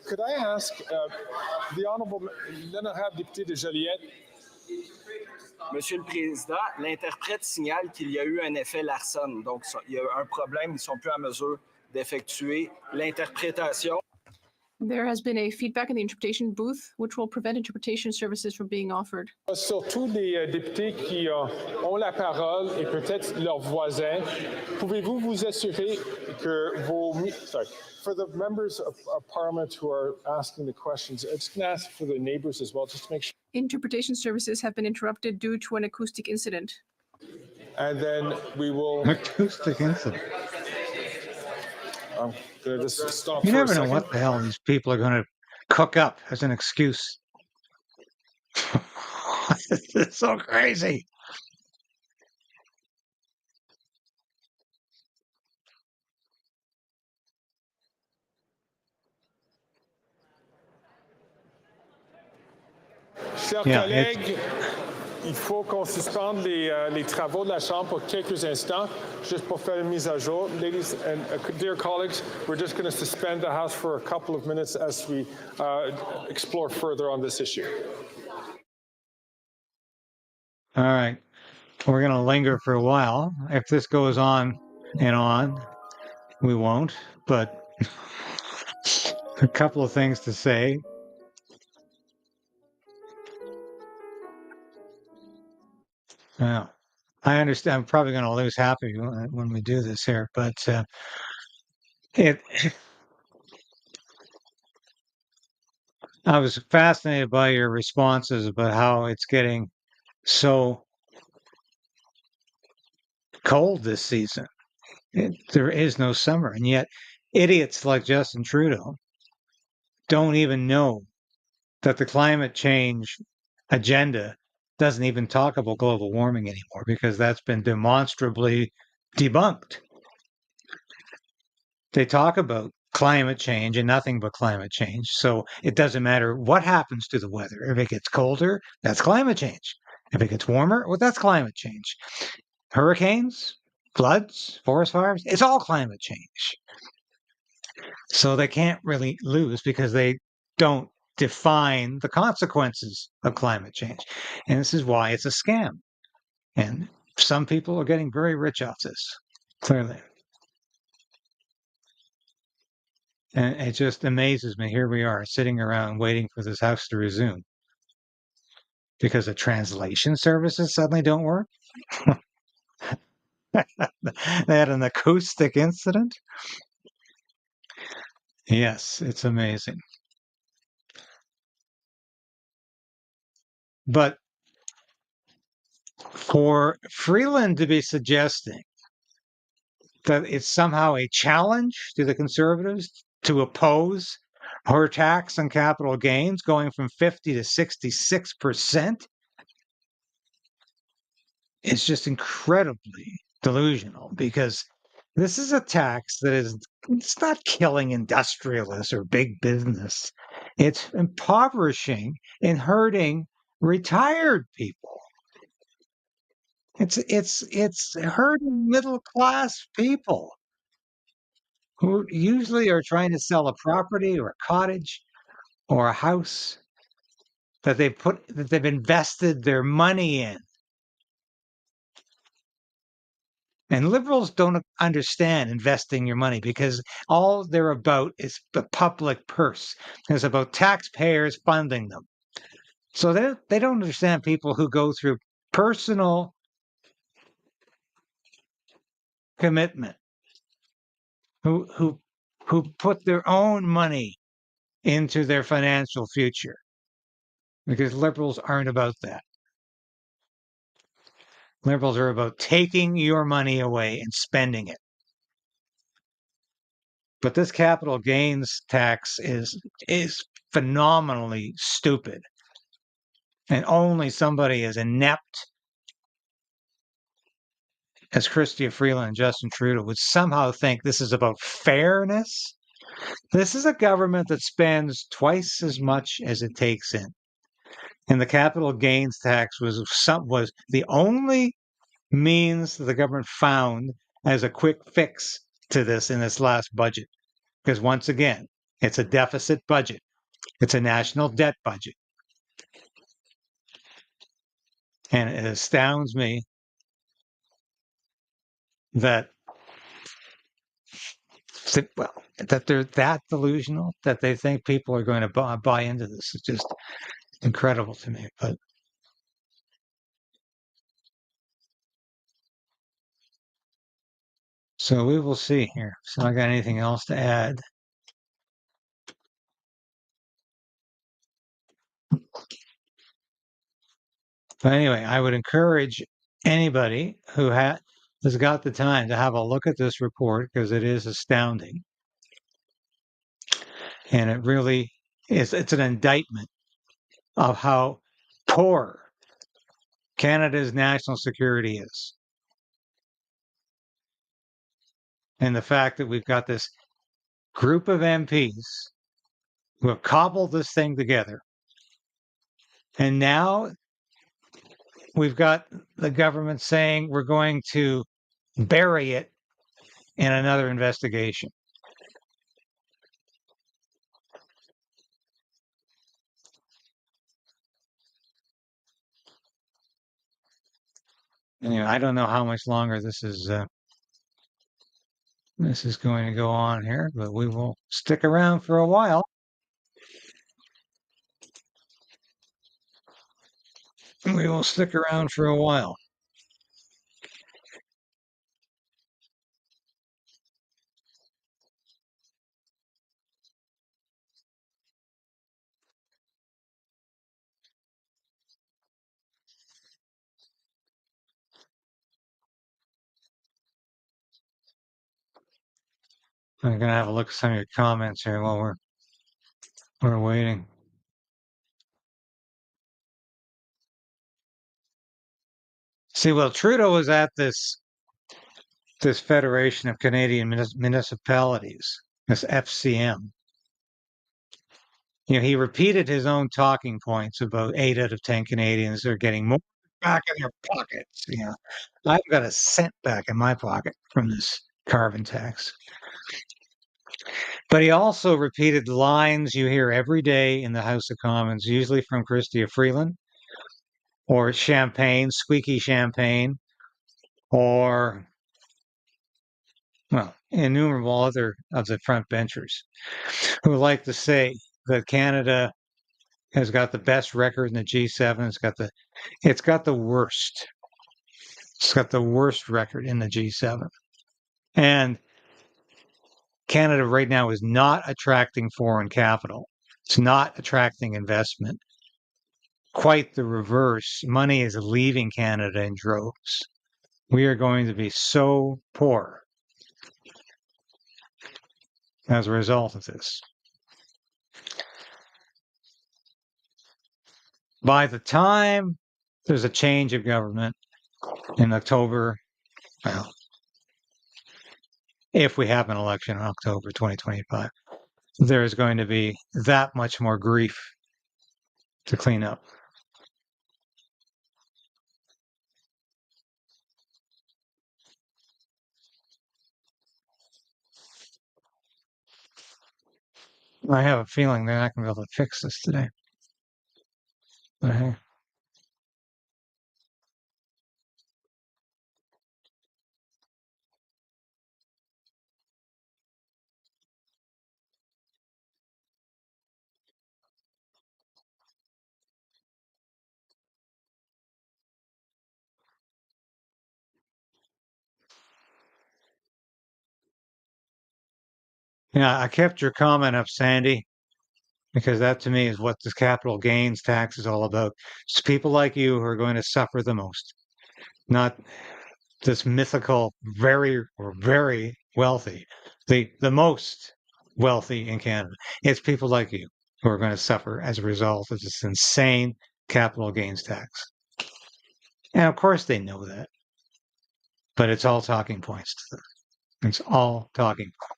Could I ask the Honourable l'honorable député de Joliette? Monsieur le Président, l'interprète signale qu'il y a eu un effet Larson. Donc, il y a un problème, ils ne sont plus en mesure d'effectuer l'interprétation. There has been a feedback in the interpretation booth, which will prevent interpretation services from being offered. Surtout les députés qui ont la parole et peut-être leurs voisins, pouvez-vous vous assurer que for the members of Parliament who are asking the questions, I'm just going to ask for the neighbors as well, just to make sure. Interpretation services have been interrupted due to an acoustic incident. And then we will... Acoustic incident. I'm going to just stop You for a never know second. what the hell these people are going to cook up as an excuse. This is so crazy. Chers Yeah, collègues, Il faut qu'on suspende les travaux de la Chambre pour quelques instants, juste pour faire une mise à jour. Ladies and dear colleagues, we're just going to suspend the House for a couple of minutes as we explore further on this issue. All right. We're going to linger for a while. If this goes on and on, we won't, but a couple of things to say. Well, I understand. I'm probably going to lose half of you when we do this here, but it. I was fascinated by your responses about how it's getting so cold this season. There is no summer, and yet idiots like Justin Trudeau don't even know that the climate change agenda doesn't even talk about global warming anymore because that's been demonstrably debunked. They talk about climate change and nothing but climate change. So it doesn't matter what happens to the weather. If it gets colder, that's climate change. If it gets warmer, well, that's climate change. Hurricanes, floods, forest fires, it's all climate change. So they can't really lose because they don't define the consequences of climate change. And this is why it's a scam. And some people are getting very rich off this, clearly. And it just amazes me. Here we are sitting around waiting for this house to resume because the translation services suddenly don't work. They had an acoustic incident. Yes, it's amazing. But for Freeland to be suggesting that it's somehow a challenge to the Conservatives to oppose her tax on capital gains going from 50 to 66%, it's just incredibly delusional because this is a tax that it's not killing industrialists or big business. It's impoverishing and hurting retired people. It's hurting middle class people who usually are trying to sell a property or a cottage or a house that they've invested their money in. And liberals don't understand investing your money because all they're about is the public purse. It's about taxpayers funding them. So they don't understand people who go through personal commitment, who put their own money into their financial future. Because liberals aren't about that. Liberals are about taking your money away and spending it. But this capital gains tax is phenomenally stupid. And only somebody as inept as Chrystia Freeland and Justin Trudeau would somehow think this is about fairness. This is a government that spends twice as much as it takes in. And the capital gains tax was the only means that the government found as a quick fix to this in its last budget. Because once again, it's a deficit budget. It's a national debt budget. And it astounds me that they're that delusional that they think people are going to buy into this. It's just incredible to me. But so we will see here. So I got anything else to add? But anyway, I would encourage anybody who has got the time to have a look at this report because it is astounding. And it really is, it's an indictment of how poor Canada's national security is. And the fact that we've got this group of MPs who have cobbled this thing together. And now we've got the government saying we're going to bury it in another investigation. Anyway, I don't know how much longer this is going to go on here, but we will stick around for a while. We will stick around for a while. I'm gonna have a look at some of your comments here while we're waiting. See, well, Trudeau was at this Federation of Canadian Municipalities, this FCM. He repeated his own talking points about 8 out of 10 Canadians are getting more back in their pockets. I've got a cent back in my pocket from this carbon tax. But he also repeated lines you hear every day in the House of Commons, usually from Chrystia Freeland, or Champagne, Squeaky Champagne, or, well, innumerable other of the front benchers who like to say that Canada has got the best record in the G7. It's got the worst. It's got the worst record in the G7. And Canada right now is not attracting foreign capital. It's not attracting investment. Quite the reverse. Money is leaving Canada in droves. We are going to be so poor as a result of this. By the time there's a change of government in October, well, if we have an election in October 2025, there is going to be that much more grief to clean up. I have a feeling they're not going to be able to fix this today. But hey. Yeah, I kept your comment up, Sandy, because that to me is what this capital gains tax is all about. It's people like you who are going to suffer the most, not this mythical, very, very wealthy, the most wealthy in Canada. It's people like you who are going to suffer as a result of this insane capital gains tax. And of course they know that, but it's all talking points to them. It's all talking points.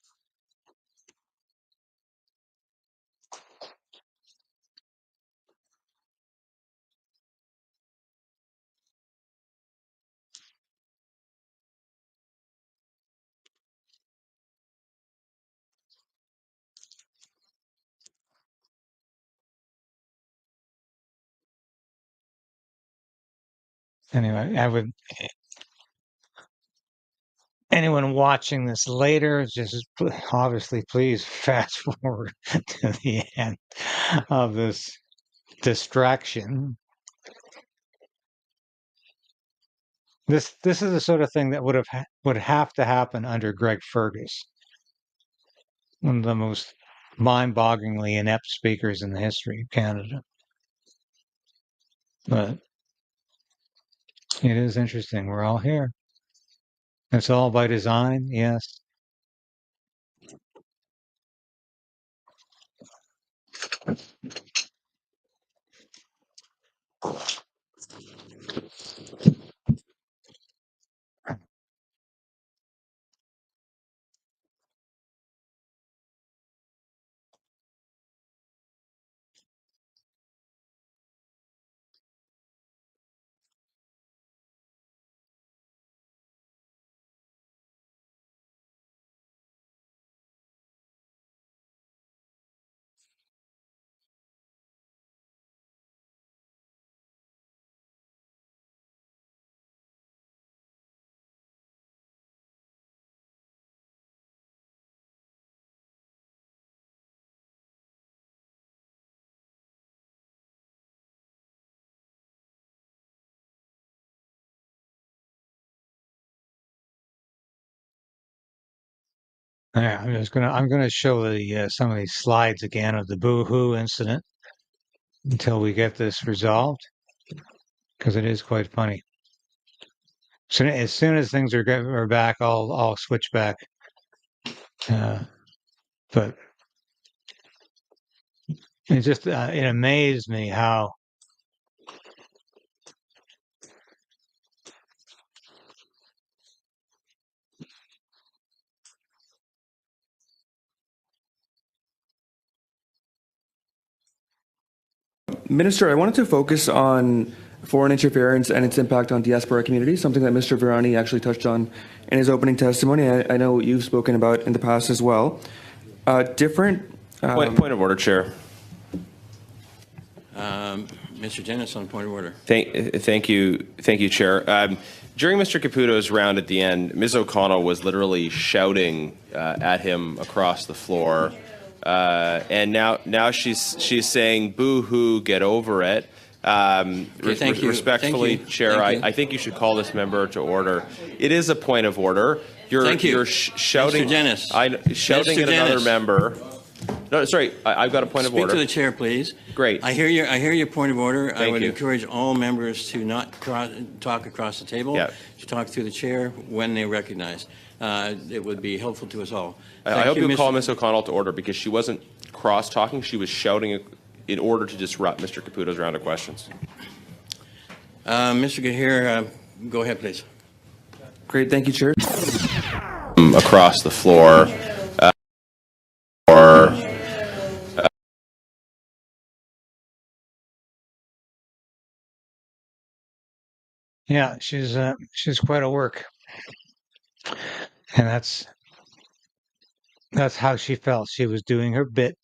Anyway, anyone watching this later, just obviously please fast forward to the end of this distraction. This is the sort of thing that would have to happen under Greg Fergus, one of the most mind-bogglingly inept speakers in the history of Canada. But it is interesting. We're all here. It's all by design, yes. Yeah, I'm gonna show the some of these slides again of the boo-hoo incident until we get this resolved, because it is quite funny. So as soon as things are back, I'll switch back. But it just it amazed me how Minister, I wanted to focus on foreign interference and its impact on diaspora communities, something that Mr. Virani actually touched on in his opening testimony. I know you've spoken about in the past as well. Point of order, Chair. Mr. Dennis on point of order. Thank you, Chair. During Mr. Caputo's round at the end, Ms. O'Connell was literally shouting at him across the floor, and now she's saying, "Boo-hoo, get over it." Thank you. Respectfully, Thank you. Chair, Thank you. I think you should call this member to order. It is a point of order. You're shouting. Mr. Dennis. Shouting Mr. at another Dennis. member. No, sorry, I've got a point of order. Speak to the chair, please. Great. I hear your point of order. I would you. encourage all members to not talk across the table, Yeah. to talk through the chair when they're recognized. It would be helpful to us all. I hope you call Ms. O'Connell to order, because she wasn't cross-talking. She was shouting in order to disrupt Mr. Caputo's round of questions. Mr. Gahir, go ahead, please. Great, thank you, Chair. Across the floor. yeah, she's quite a work, and that's how she felt. She was doing her bit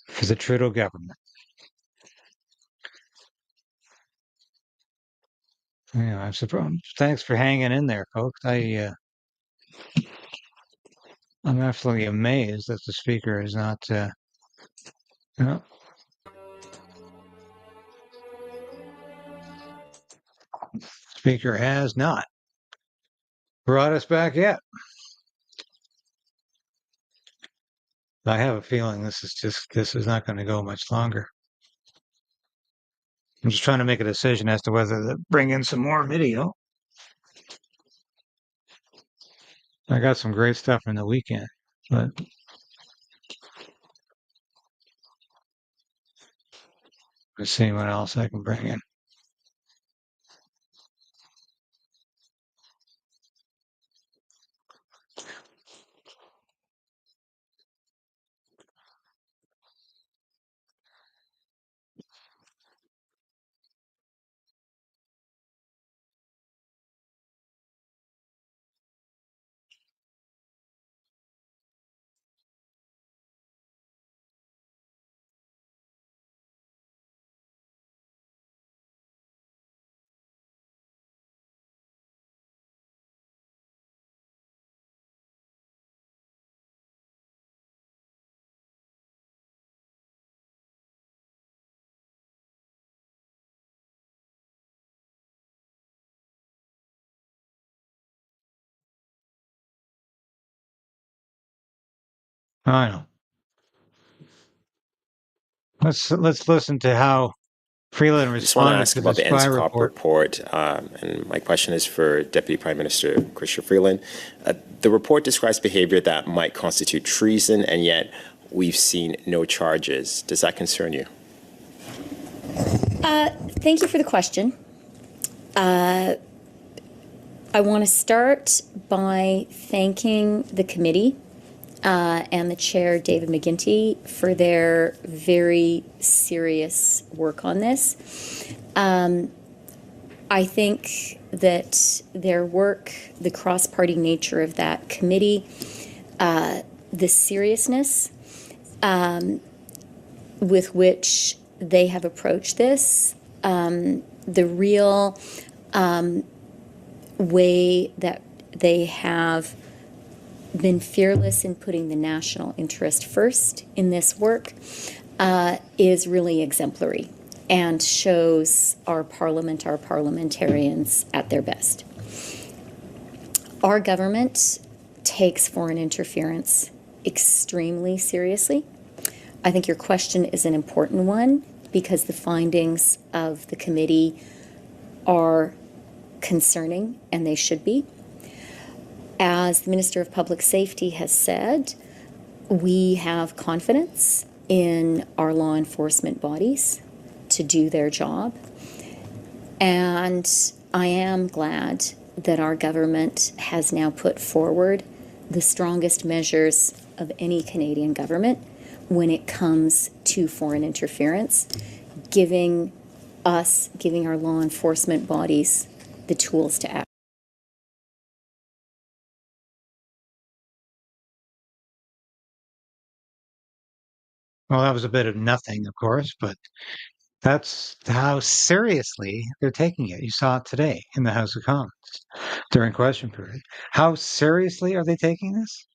for the Trudeau government. Yeah, I'm surprised. Thanks for hanging in there, folks. I'm absolutely amazed that the speaker is not. Speaker has not brought us back yet. I have a feeling this is not going to go much longer. I'm just trying to make a decision as to whether to bring in some more video. I got some great stuff from the weekend, but let's see what else I can bring in. I know. Let's listen to how Freeland I just want to responded ask to the about the spy NSCOP report. and my question is for Deputy Prime Minister Chrystia Freeland. The report describes behavior that might constitute treason, and yet we've seen no charges. Does that concern you? Thank you for the question. I want to start by thanking the committee and the chair, David McGuinty, for their very serious work on this. I think that their work, the cross-party nature of that committee, the seriousness with which they have approached this, the real way that they have been fearless in putting the national interest first in this work is really exemplary and shows our parliament, our parliamentarians at their best. Our government takes foreign interference extremely seriously. I think your question is an important one because the findings of the committee are concerning, and they should be. As the Minister of Public Safety has said, we have confidence in our law enforcement bodies to do their job. And I am glad that our government has now put forward the strongest measures of any Canadian government when it comes to foreign interference, giving our law enforcement bodies the tools to act. Well, that was a bit of nothing, of course, but that's how seriously they're taking it. You saw it today in the House of Commons during question period. How seriously are they taking this?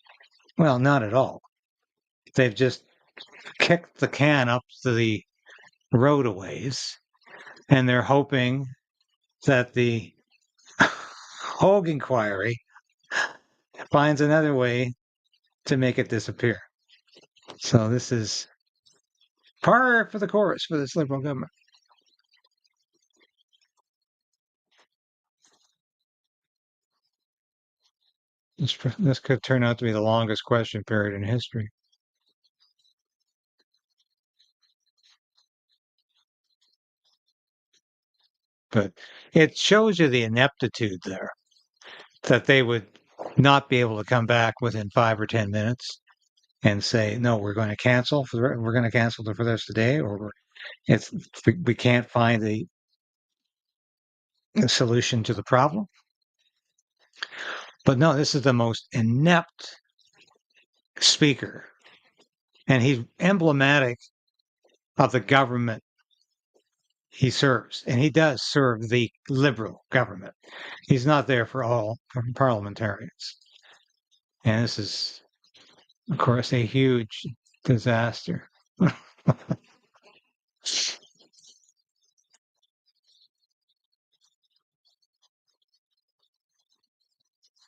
Well, not at all. They've just kicked the can up to the road a ways, and they're hoping that the Hogue inquiry finds another way to make it disappear. So this is par for the course for this Liberal government. This could turn out to be the longest question period in history. But it shows you the ineptitude there, that they would not be able to come back within 5 or 10 minutes and say, no, we're going to cancel we're going to cancel for this today, or we can't find a solution to the problem. But no, this is the most inept speaker, and he's emblematic of the government he serves, and he does serve the Liberal government. He's not there for all parliamentarians. And this is, of course, a huge disaster.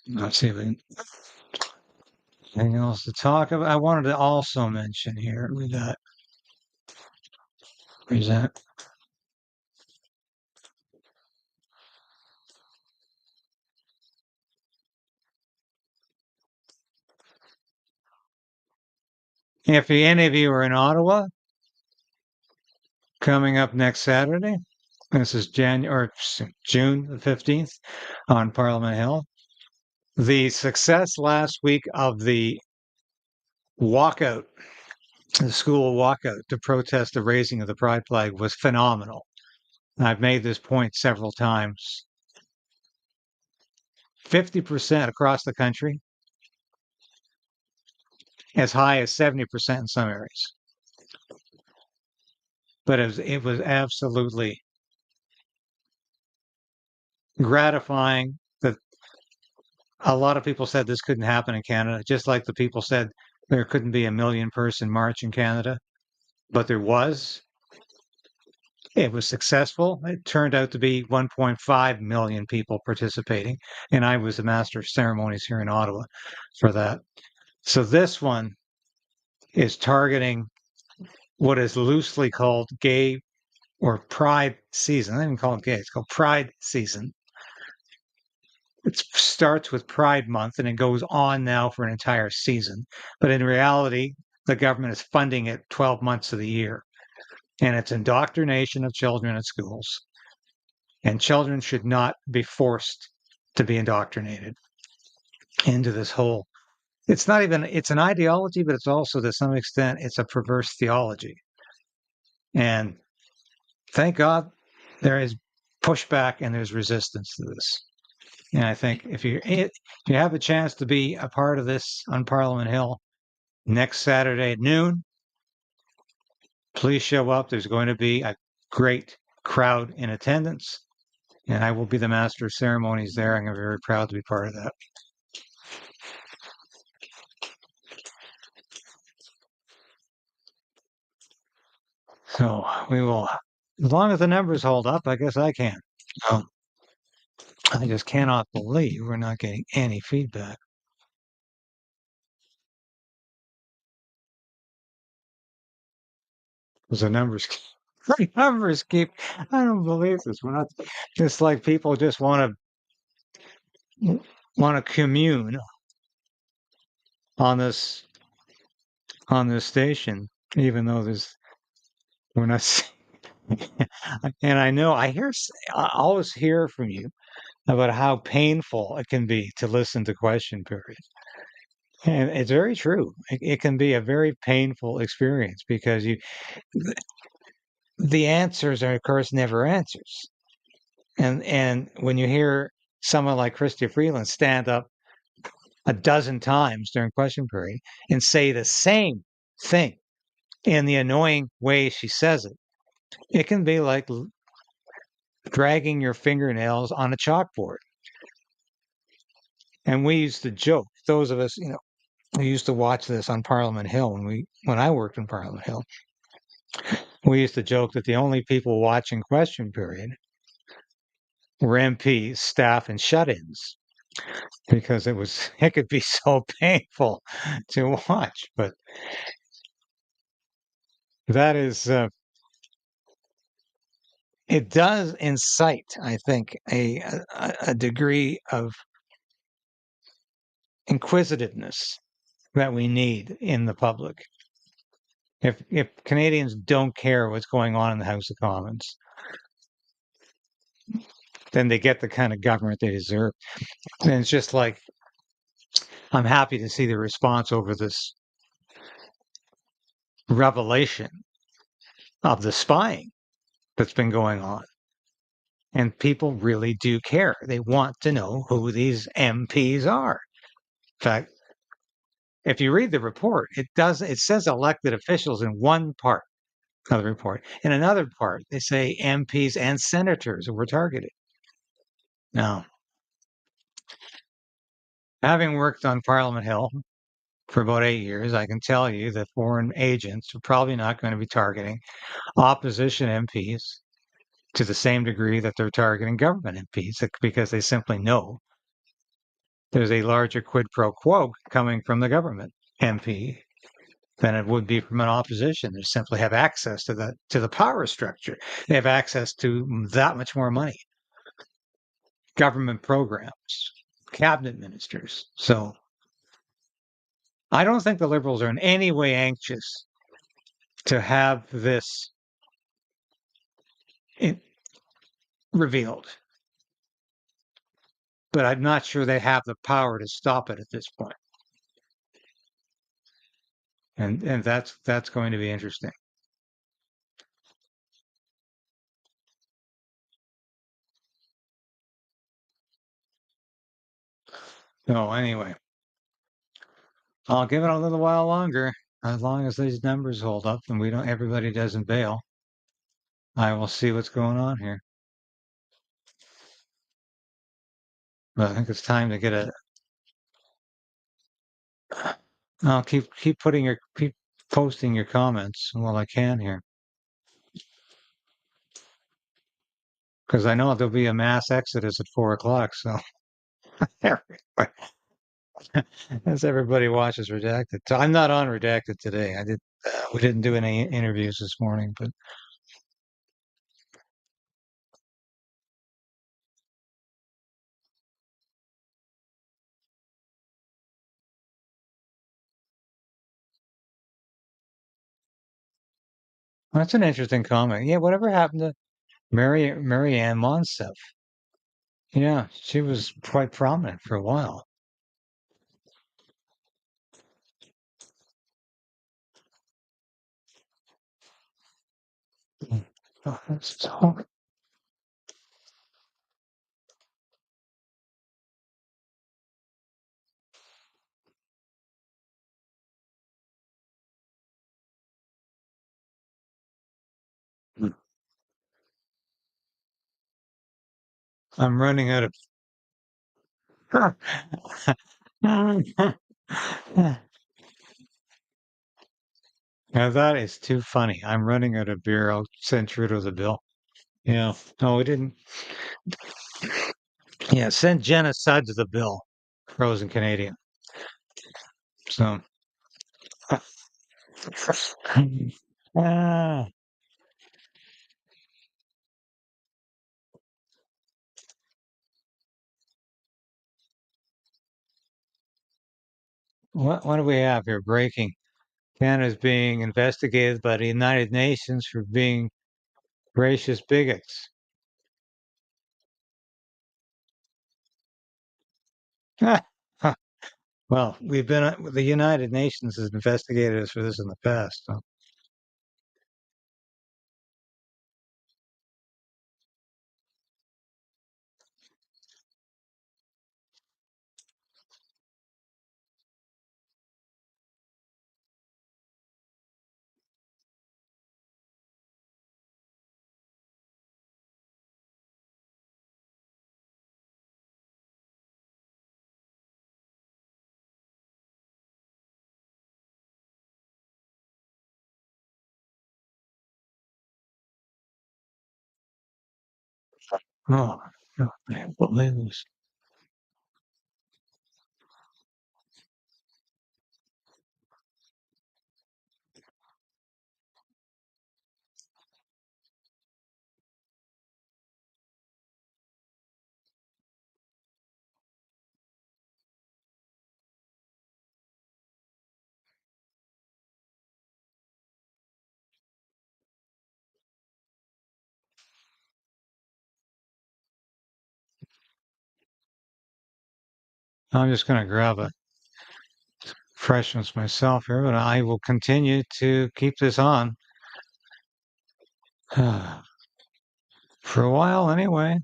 Let's see if anything else to talk about. I wanted to also mention here that where's that? If any of you are in Ottawa, coming up next Saturday, this is June the 15th on Parliament Hill. The success last week of the walkout, the school walkout to protest the raising of the pride flag was phenomenal. I've made this point several times. 50% across the country, as high as 70% in some areas. But it was absolutely gratifying that a lot of people said this couldn't happen in Canada, just like the people said there couldn't be a 1 million person march in Canada, but there was. It was successful. It turned out to be 1.5 million people participating, and I was the master of ceremonies here in Ottawa for that. So this one is targeting what is loosely called gay or pride season. I don't even call it gay, it's called pride season. It starts with Pride Month and it goes on now for an entire season. But in reality, the government is funding it 12 months of the year. And it's indoctrination of children at schools. And children should not be forced to be indoctrinated into this whole. It's not even, it's an ideology, but it's also to some extent, it's a perverse theology. And thank God there is pushback and there's resistance to this. And I think if you have a chance to be a part of this on Parliament Hill next Saturday at noon, please show up. There's going to be a great crowd in attendance, and I will be the master of ceremonies there. I'm very proud to be part of that. So we will, as long as the numbers hold up, I guess I can. I just cannot believe we're not getting any feedback. The numbers, the numbers keep. I don't believe this. We're not just like people just want to commune on this station, even though we're not. And I know I always hear from you about how painful it can be to listen to question periods. And it's very true. It can be a very painful experience because the answers are, of course, never answers. And when you hear someone like Chrystia Freeland stand up a dozen times during question period and say the same thing in the annoying way she says it, it can be like dragging your fingernails on a chalkboard. And we used to joke, those of us, who used to watch this on Parliament Hill when I worked in Parliament Hill, we used to joke that the only people watching question period were MPs, staff, and shut-ins because it could be so painful to watch. But that is, it does incite, I think, a degree of inquisitiveness that we need in the public. If Canadians don't care what's going on in the House of Commons, then they get the kind of government they deserve. And it's just like, I'm happy to see the response over this revelation of the spying that's been going on. And people really do care. They want to know who these MPs are. In fact, if you read the report, it says elected officials in one part of the report. In another part, they say MPs and senators were targeted. Now, having worked on Parliament Hill for about 8 years, I can tell you that foreign agents are probably not going to be targeting opposition MPs to the same degree that they're targeting government MPs because they simply know there's a larger quid pro quo coming from the government MP than it would be from an opposition. They simply have access to the power structure. They have access to that much more money, government programs, cabinet ministers. So I don't think the Liberals are in any way anxious to have this revealed. But I'm not sure they have the power to stop it at this point. And that's going to be interesting. So anyway, I'll give it a little while longer, as long as these numbers hold up and everybody doesn't bail. I will see what's going on here. But I think it's time to get I'll keep posting your comments while I can here. Because I know there'll be a mass exodus at 4:00, so as everybody watches Redacted. So I'm not on Redacted today. We didn't do any interviews this morning, but that's an interesting comment. Yeah, whatever happened to Marianne Monsef? Yeah, she was quite prominent for a while. Oh, that's so... I'm running out of... Now that is too funny. I'm running out of beer. I'll send Trudeau the bill. Yeah. No, we didn't. Yeah, send Jenna Suds the bill. Frozen Canadian. So. Ah. What do we have here? Breaking. Canada's being investigated by the United Nations for being racist bigots. Well, the United Nations has investigated us for this in the past. So. Oh, I can't believe this. I'm just going to grab a freshness myself here, but I will continue to keep this on for a while anyway.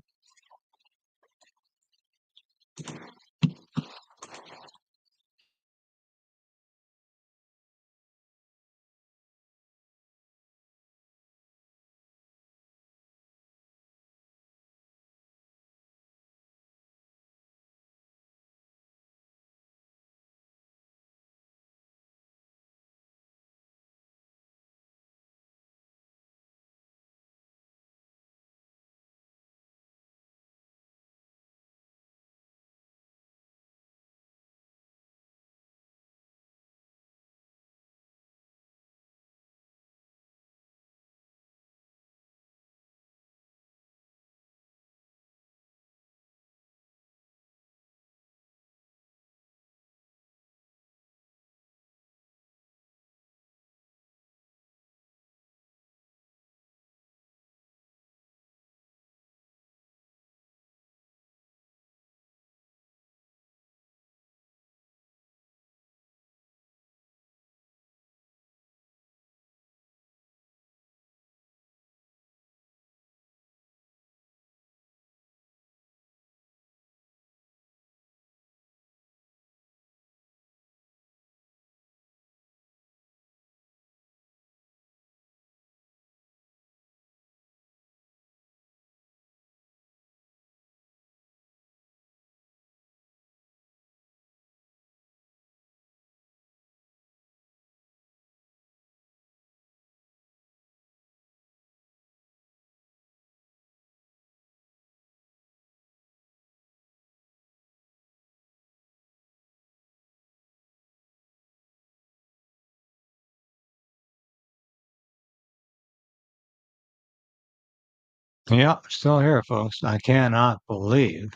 Yeah, still here, folks. I cannot believe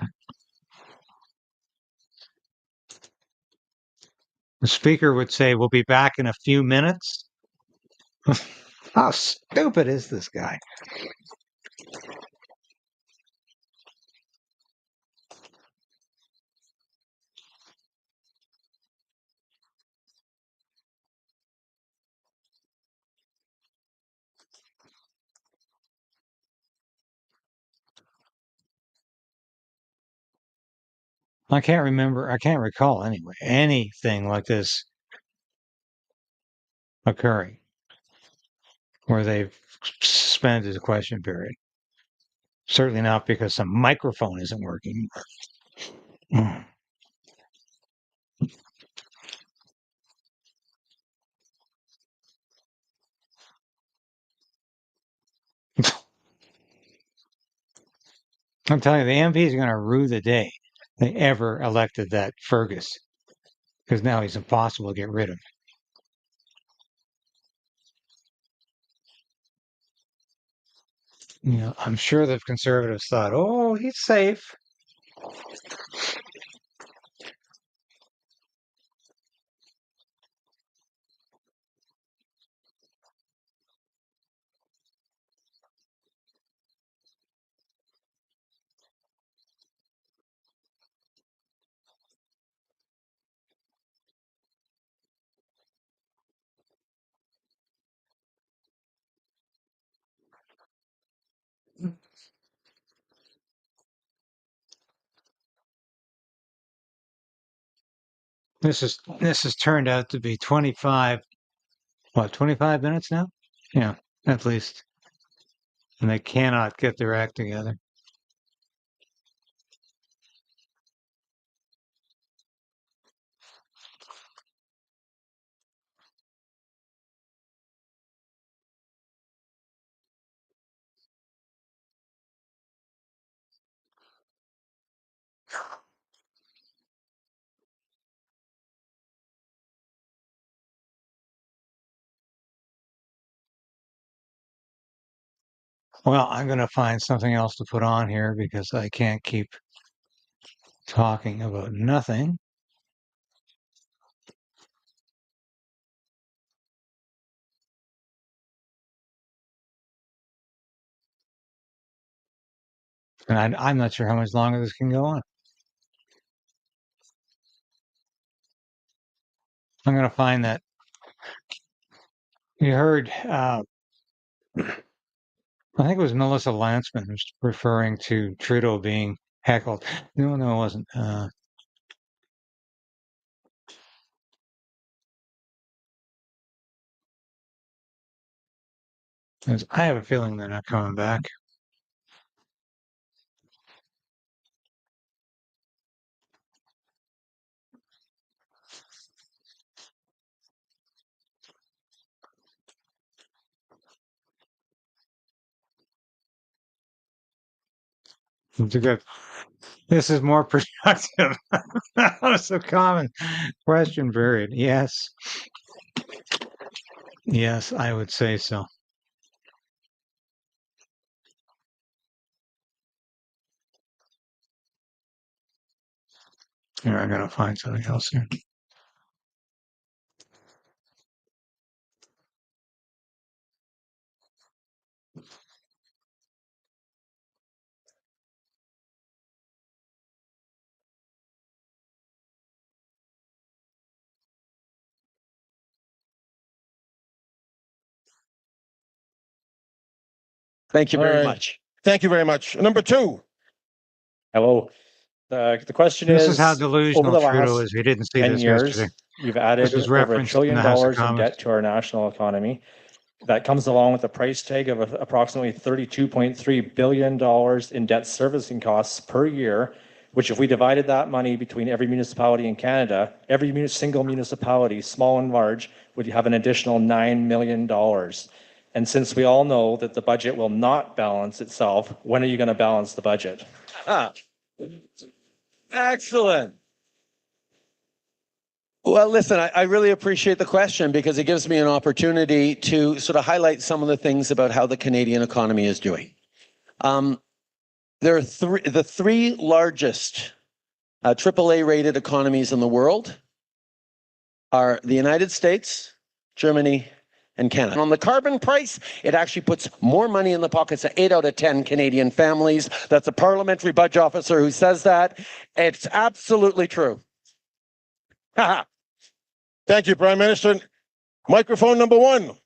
the speaker would say, "We'll be back in a few minutes." How stupid is this guy? I can't recall anyway, anything like this occurring where they've suspended the question period. Certainly not because some microphone isn't working. Mm. I'm telling you, the MP is going to rue the day they ever elected that Fergus, because now he's impossible to get rid of. You know, I'm sure the conservatives thought, "Oh, he's safe." This has turned out to be 25 minutes now? Yeah, at least. And they cannot get their act together. Well, I'm going to find something else to put on here because I can't keep talking about nothing. And I'm not sure how much longer this can go on. I'm going to find that. You heard, I think it was Melissa Lantsman who's referring to Trudeau being heckled. No, it wasn't. I have a feeling they're not coming back. This is more productive. It's a common question period. Yes. Yes, I would say so. Here, I gotta find something else here. Thank you very much. Thank you very much. Number two. Hello. The question This is how over delusional the Trudeau last is. We didn't see 10 this years, yesterday. you've This added was over $1 referenced in trillion the House of in Commons. debt to our national economy. That comes along with a price tag of approximately $32.3 billion in debt servicing costs per year, which if we divided that money between every municipality in Canada, every single municipality, small and large, would have an additional $9 million. And since we all know that the budget will not balance itself, when are you going to balance the budget? Excellent. Well, listen, I really appreciate the question because it gives me an opportunity to sort of highlight some of the things about how the Canadian economy is doing. There are the three largest AAA rated economies in the world are the United States, Germany, and Canada. On the carbon price, it actually puts more money in the pockets of 8 out of 10 Canadian families. That's a parliamentary budget officer who says that. It's absolutely true. Thank you, Prime Minister. Microphone number one.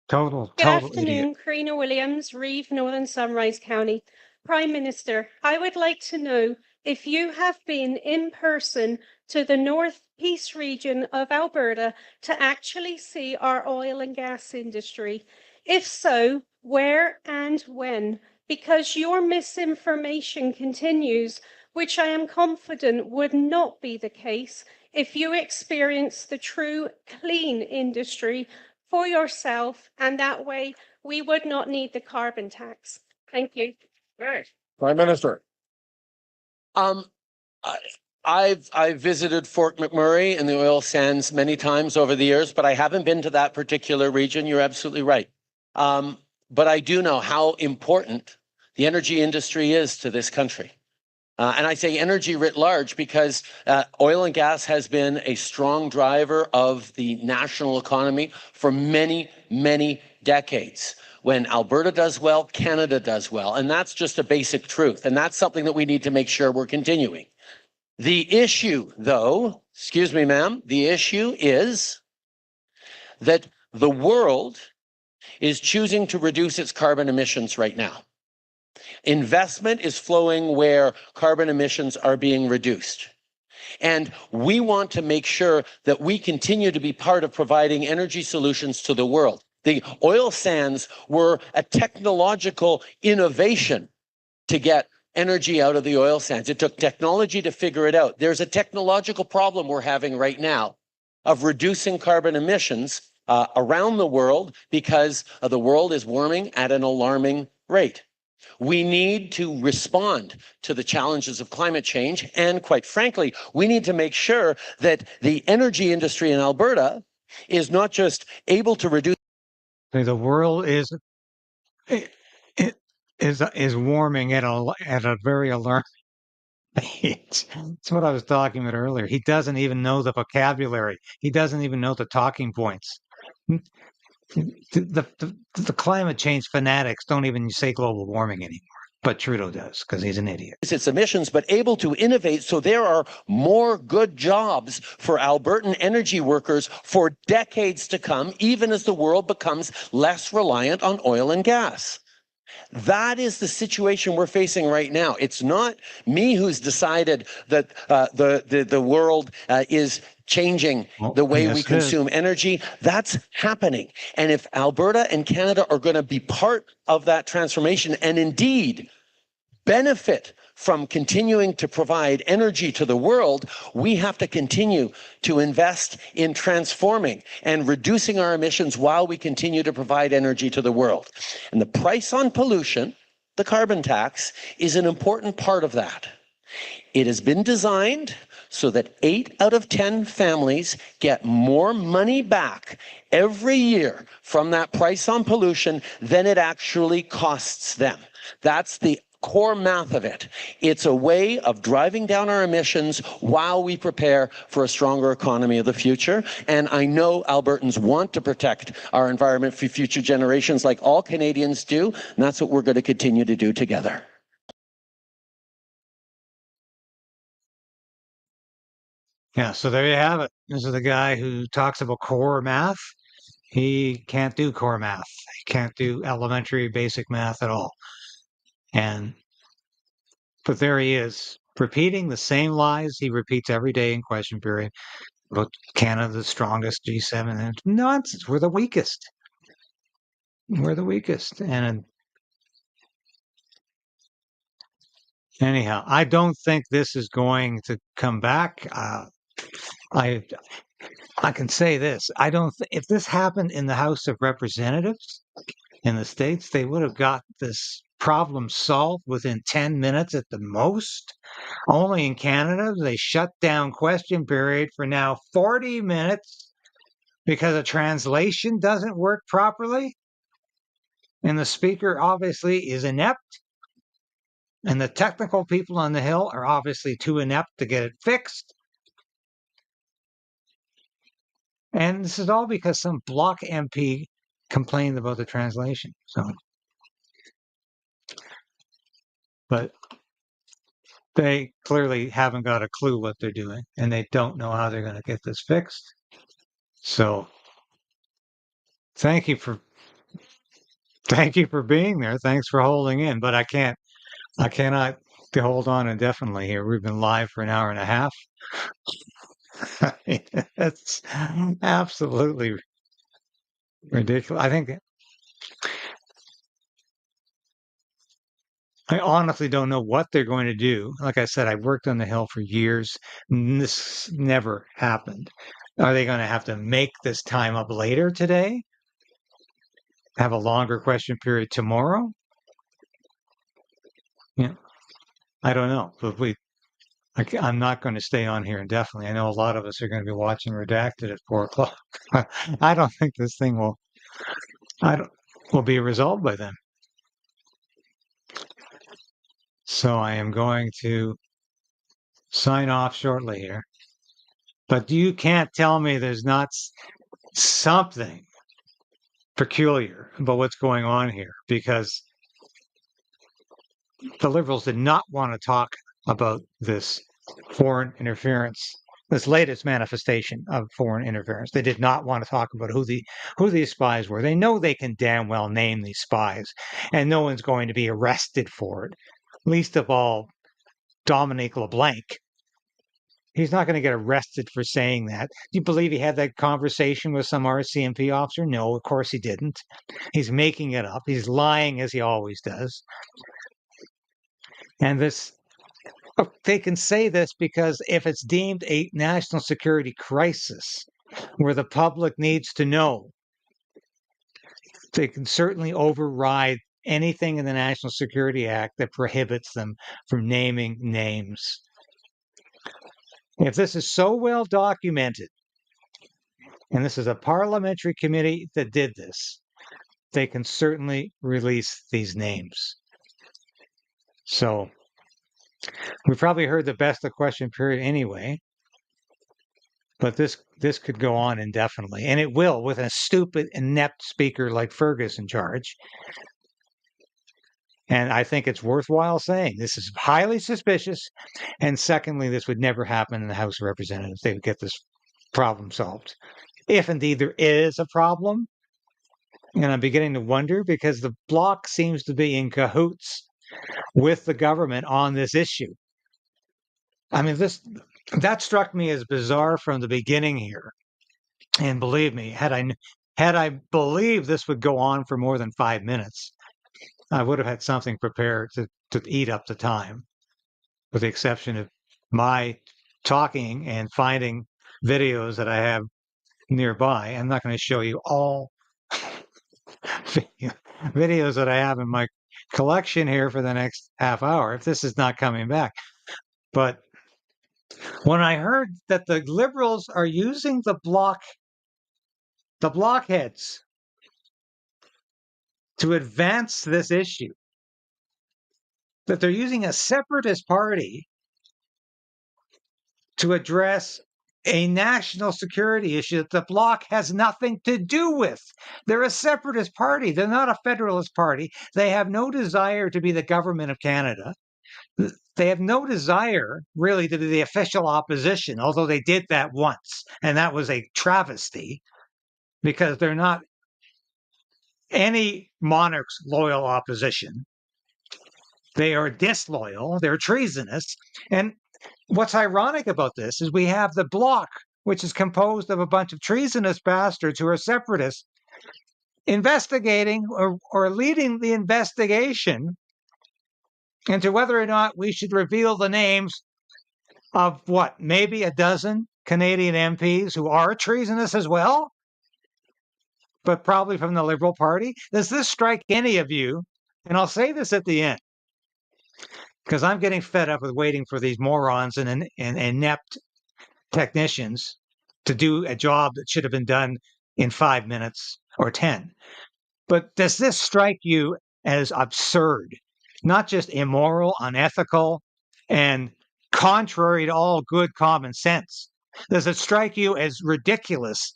Total Good idiot. afternoon, Karina Williams, Reeve, Northern Sunrise County. Prime Minister, I would like to know if you have been in person to the Northeast region of Alberta to actually see our oil and gas industry. If so, where and when? Because your misinformation continues, which I am confident would not be the case if you experience the true clean industry for yourself, and that way we would not need the carbon tax. Thank you. Prime Minister. I've visited Fort McMurray and the oil sands many times over the years, but I haven't been to that particular region. You're absolutely right. But I do know how important the energy industry is to this country. And I say energy writ large because oil and gas has been a strong driver of the national economy for many, many decades. When Alberta does well, Canada does well. And that's just a basic truth. And that's something that we need to make sure we're continuing. The issue, though, excuse me, ma'am, the issue is that the world is choosing to reduce its carbon emissions right now. Investment is flowing where carbon emissions are being reduced. And we want to make sure that we continue to be part of providing energy solutions to the world. The oil sands were a technological innovation to get energy out of the oil sands. It took technology to figure it out. There's a technological problem we're having right now of reducing carbon emissions around the world because the world is warming at an alarming rate. We need to respond to the challenges of climate change. And quite frankly, we need to make sure that the energy industry in Alberta is not just able to reduce. The world is warming at a very alarming rate. That's what I was talking about earlier. He doesn't even know the vocabulary. He doesn't even know the talking points. The climate change fanatics don't even say global warming anymore. But Trudeau does, because he's an idiot. Its emissions, but able to innovate so there are more good jobs for Albertan energy workers for decades to come, even as the world becomes less reliant on oil and gas. That is the situation we're facing right now. It's not me who's decided that the world is changing the way we consume energy. That's happening. And if Alberta and Canada are going to be part of that transformation and indeed benefit from continuing to provide energy to the world, we have to continue to invest in transforming and reducing our emissions while we continue to provide energy to the world. And the price on pollution, the carbon tax, is an important part of that. It has been designed so that 8 out of 10 families get more money back every year from that price on pollution than it actually costs them. That's the core math of it. It's a way of driving down our emissions while we prepare for a stronger economy of the future. And I know Albertans want to protect our environment for future generations like all Canadians do. And that's what we're going to continue to do together. Yeah, so there you have it. This is the guy who talks about core math. He can't do core math. He can't do elementary basic math at all. But there he is, repeating the same lies he repeats every day in question period about Canada, the strongest G7. And nonsense. We're the weakest. We're the weakest. And anyhow, I don't think this is going to come back. I can say this. I don't. If this happened in the House of Representatives in the States, they would have got this problem solved within 10 minutes at the most. Only in Canada, they shut down question period for now 40 minutes because a translation doesn't work properly. And the speaker obviously is inept. And the technical people on the Hill are obviously too inept to get it fixed. And this is all because some Bloc MP complained about the translation. But they clearly haven't got a clue what they're doing, and they don't know how they're going to get this fixed. So thank you for being there. Thanks for holding in. But I cannot hold on indefinitely here. We've been live for an hour and a half. That's absolutely ridiculous. I honestly don't know what they're going to do. Like I said, I worked on the Hill for years. And this never happened. Are they going to have to make this time up later today? Have a longer question period tomorrow? Yeah, I don't know. But I'm not going to stay on here indefinitely. I know a lot of us are going to be watching Redacted at 4 o'clock. I don't think this thing will be resolved by then. So I am going to sign off shortly here. But you can't tell me there's not something peculiar about what's going on here, because the Liberals did not want to talk about this foreign interference this latest manifestation of foreign interference. They did not want to talk about who these spies were. They know they can damn well name these spies, and no one's going to be arrested for it. Least of all, Dominique LeBlanc. He's not going to get arrested for saying that. Do you believe he had that conversation with some RCMP officer? No, of course he didn't. He's making it up. He's lying as he always does. And they can say this because if it's deemed a national security crisis where the public needs to know, they can certainly override anything in the National Security Act that prohibits them from naming names. If this is so well documented, and this is a parliamentary committee that did this, they can certainly release these names. So we probably heard the best of question period anyway, but this could go on indefinitely, and it will with a stupid, inept speaker like Fergus in charge. And I think it's worthwhile saying this is highly suspicious. And secondly, this would never happen in the House of Representatives. They would get this problem solved. If indeed there is a problem, and I'm beginning to wonder because the Bloc seems to be in cahoots with the government on this issue. I mean, that struck me as bizarre from the beginning here. And believe me, had I believed this would go on for more than 5 minutes, I would have had something prepared to eat up the time, with the exception of my talking and finding videos that I have nearby. I'm not going to show you all videos that I have in my collection here for the next half hour if this is not coming back. But when I heard that the Liberals are using the blockheads to advance this issue, that they're using a separatist party to address a national security issue that the Bloc has nothing to do with. They're a separatist party. They're not a federalist party. They have no desire to be the government of Canada. They have no desire really to be the official opposition, although they did that once, and that was a travesty because they're not any monarch's loyal opposition. They are disloyal, they're treasonous. And what's ironic about this is we have the Bloc, which is composed of a bunch of treasonous bastards who are separatists, investigating or leading the investigation into whether or not we should reveal the names of maybe a dozen Canadian MPs who are treasonous as well, but probably from the Liberal Party. Does this strike any of you? And I'll say this at the end, because I'm getting fed up with waiting for these morons and inept technicians to do a job that should have been done in 5 minutes or 10. But does this strike you as absurd? Not just immoral, unethical, and contrary to all good common sense. Does it strike you as ridiculous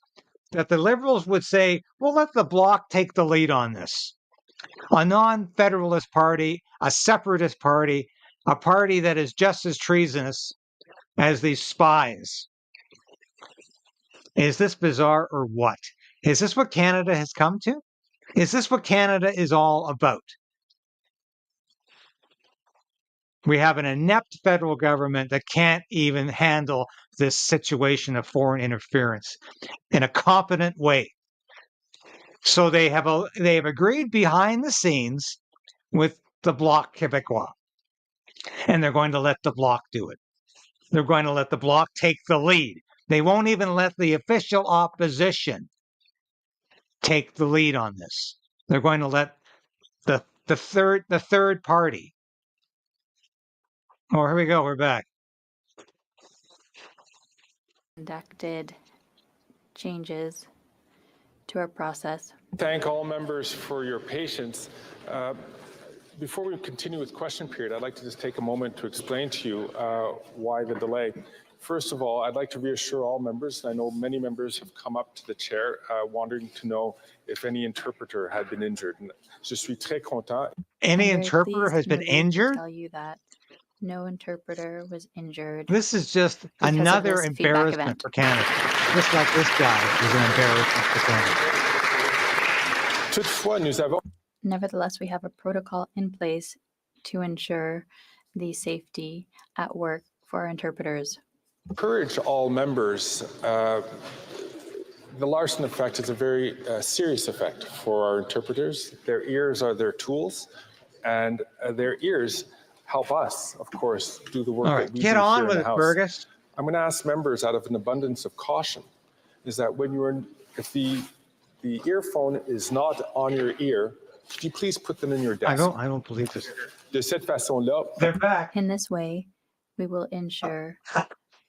that the Liberals would say, well, let the Bloc take the lead on this? A non-federalist party, a separatist party, a party that is just as treasonous as these spies. Is this bizarre or what? Is this what Canada has come to? Is this what Canada is all about? We have an inept federal government that can't even handle this situation of foreign interference in a competent way. So they have agreed behind the scenes with the Bloc Québécois, and they're going to let the Bloc do it. They're going to let the Bloc take the lead. They won't even let the official opposition take the lead on this. They're going to let the third party. Oh, here we go. We're back. Conducted changes to our process. Thank all members for your patience. Before we continue with question period, I'd like to just take a moment to explain to you why the delay. First of all, I'd like to reassure all members, I know many members have come up to the chair wanting to know if any interpreter had been injured. Je suis très content. Any interpreter has been injured? Tell you that No interpreter was injured. This is just because of another this feedback embarrassment event. for Canada. Just like this guy is an embarrassment for Canada. Toutefois, nous avons Nevertheless, we have a protocol in place to ensure the safety at work for our interpreters. encouraged all members. The Larson effect is a very serious effect for our interpreters. Their ears are their tools, and their ears help us, of course, do the work All that right, we get do on here with in it, the House. Fergus. I'm going to ask members, out of an abundance of caution, is that when you're if the earphone is not on your ear, could you please put them in your desk? I don't believe this. De cette façon-là, They're back. In this way, we will ensure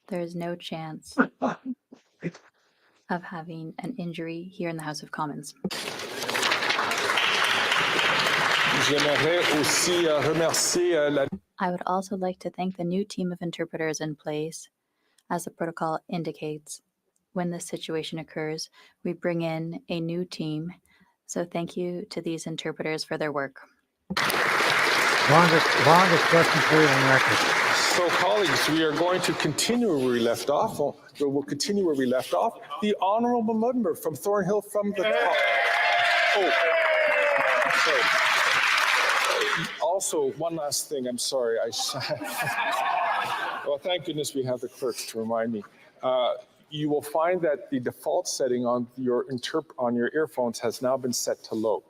there is no chance of having an injury here in the House of Commons. J'aimerais aussi remercier la I would also like to thank the new team of interpreters in place. As the protocol indicates, when this situation occurs, we bring in a new team. So thank you to these interpreters for their work. Longest question period on record. So, colleagues, we are going to continue where we left off. We'll continue where we left off. The honourable member from Thornhill from the top. Oh, sorry. Also, one last thing. I'm sorry. Well, thank goodness we have the clerks to remind me. You will find that the default setting on your earphones has now been set to low.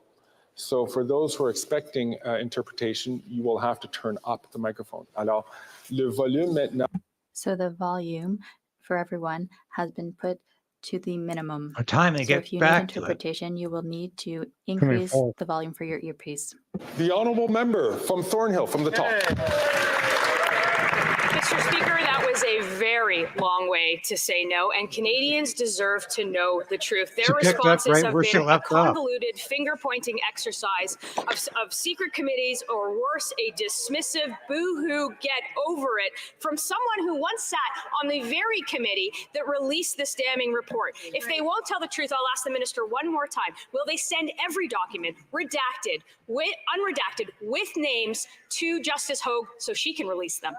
So for those who are expecting interpretation, you will have to turn up the microphone. Alors, le volume maintenant. So the volume for everyone has been put to the minimum. By the time they So get if you back need to it. interpretation, you will need to increase Paul. the volume for your earpiece. The honourable member from Thornhill from the top. Mr. Speaker, that was a very long way to say no, and Canadians deserve to know the truth. Their She picked up responses right have where she been a left off. convoluted finger-pointing exercise of secret committees, or worse, a dismissive boo-hoo get over it from someone who once sat on the very committee that released this damning report. If they won't tell the truth, I'll ask the minister one more time. Will they send every document, redacted, unredacted, with names to Justice Hogue so she can release them?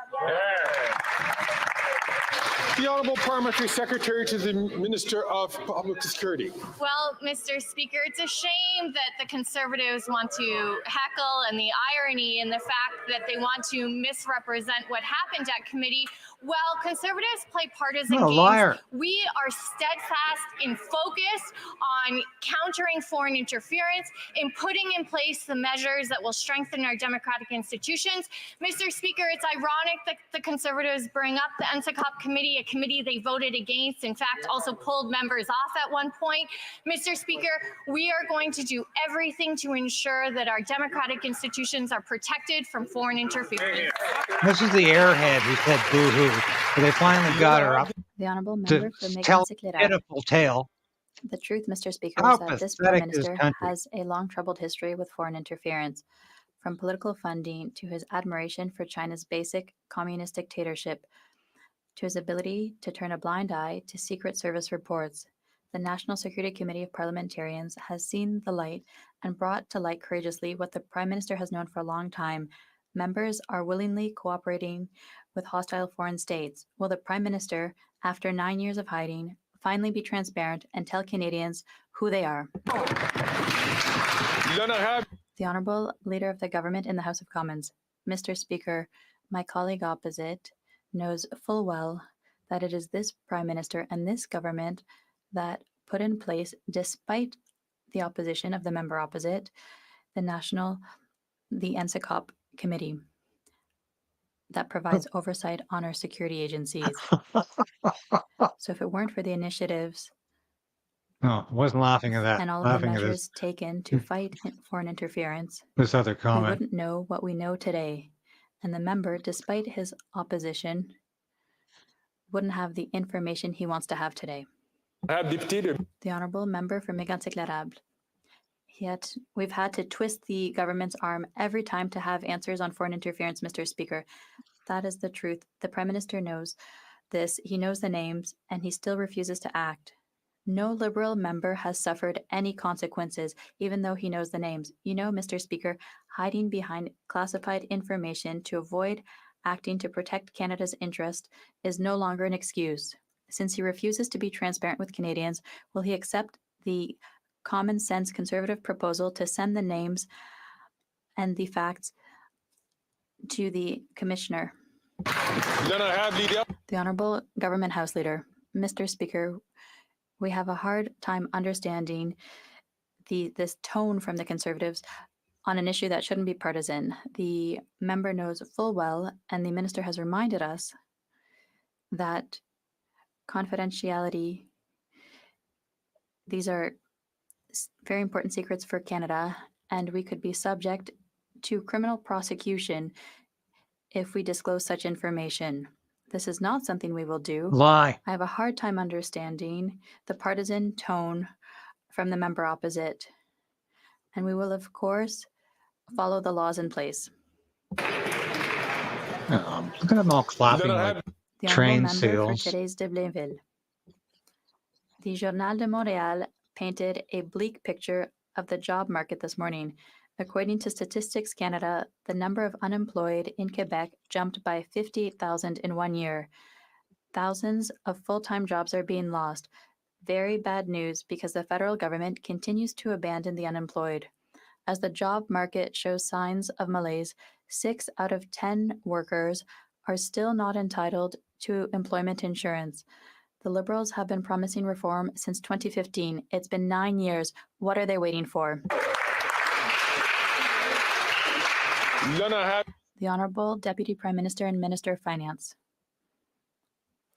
The Honourable Parliamentary Secretary to the Minister of Public Security. Well, Mr. Speaker, it's a shame that the Conservatives want to heckle, and the irony in the fact that they want to misrepresent what happened at committee. While Conservatives play partisan What a games, liar. we are steadfast in focus on countering foreign interference, in putting in place the measures that will strengthen our democratic institutions. Mr. Speaker, it's ironic that the Conservatives bring up the NSICOP committee, a committee they voted against, in fact, also pulled members off at one point. Mr. Speaker, we are going to do everything to ensure that our democratic institutions are protected from foreign interference. This is the airhead who said boo-hoo. But they finally got her up The honourable to member for tell a Mégantic-Lérac. pitiful tale. The truth, Mr. Speaker, How is that this pathetic Prime is this Minister country. has a long troubled history with foreign interference, from political funding to his admiration for China's basic communist dictatorship, to his ability to turn a blind eye to Secret Service reports. The National Security Committee of Parliamentarians has seen the light and brought to light courageously what the Prime Minister has known for a long time. Members are willingly cooperating with hostile foreign states. Will the Prime Minister, after 9 years of hiding, finally be transparent and tell Canadians who they are? The Honourable Leader of the Government in the House of Commons. Mr. Speaker, my colleague opposite knows full well that it is this Prime Minister and this government that put in place, despite the opposition of the member opposite, the NSICOP committee that provides oversight on our security agencies. So if it weren't for the initiatives No, I wasn't laughing at that. and all of the Laughing at measures taken to fight foreign interference, this other we comment. wouldn't know what we know today. And the member, despite his opposition, wouldn't have the information he wants to have today. The honourable member for Mégantic-Lérac. Yet we've had to twist the government's arm every time to have answers on foreign interference, Mr. Speaker. That is the truth. The Prime Minister knows this. He knows the names, and he still refuses to act. No Liberal member has suffered any consequences, even though he knows the names. You know, Mr. Speaker, hiding behind classified information to avoid acting to protect Canada's interest is no longer an excuse. Since he refuses to be transparent with Canadians, will he accept the common sense Conservative proposal to send the names and the facts to the Commissioner? The Honourable Government House Leader. Mr. Speaker, we have a hard time understanding this tone from the Conservatives on an issue that shouldn't be partisan. The member knows full well, and the Minister has reminded us, that confidentiality, these are very important secrets for Canada, and we could be subject to criminal prosecution if we disclose such information. This is not something we will do. Lie. I have a hard time understanding the partisan tone from the member opposite, and we will, of course, follow the laws in place. Look at them all clapping like The train honourable member for seals. Therese de Blainville. The Journal de Montréal painted a bleak picture of the job market this morning. According to Statistics Canada, the number of unemployed in Quebec jumped by 58,000 in 1 year. Thousands of full-time jobs are being lost. Very bad news because the federal government continues to abandon the unemployed. As the job market shows signs of malaise, 6 out of 10 workers are still not entitled to employment insurance. The Liberals have been promising reform since 2015. It's been 9 years. What are they waiting for? The Honourable Deputy Prime Minister and Minister of Finance.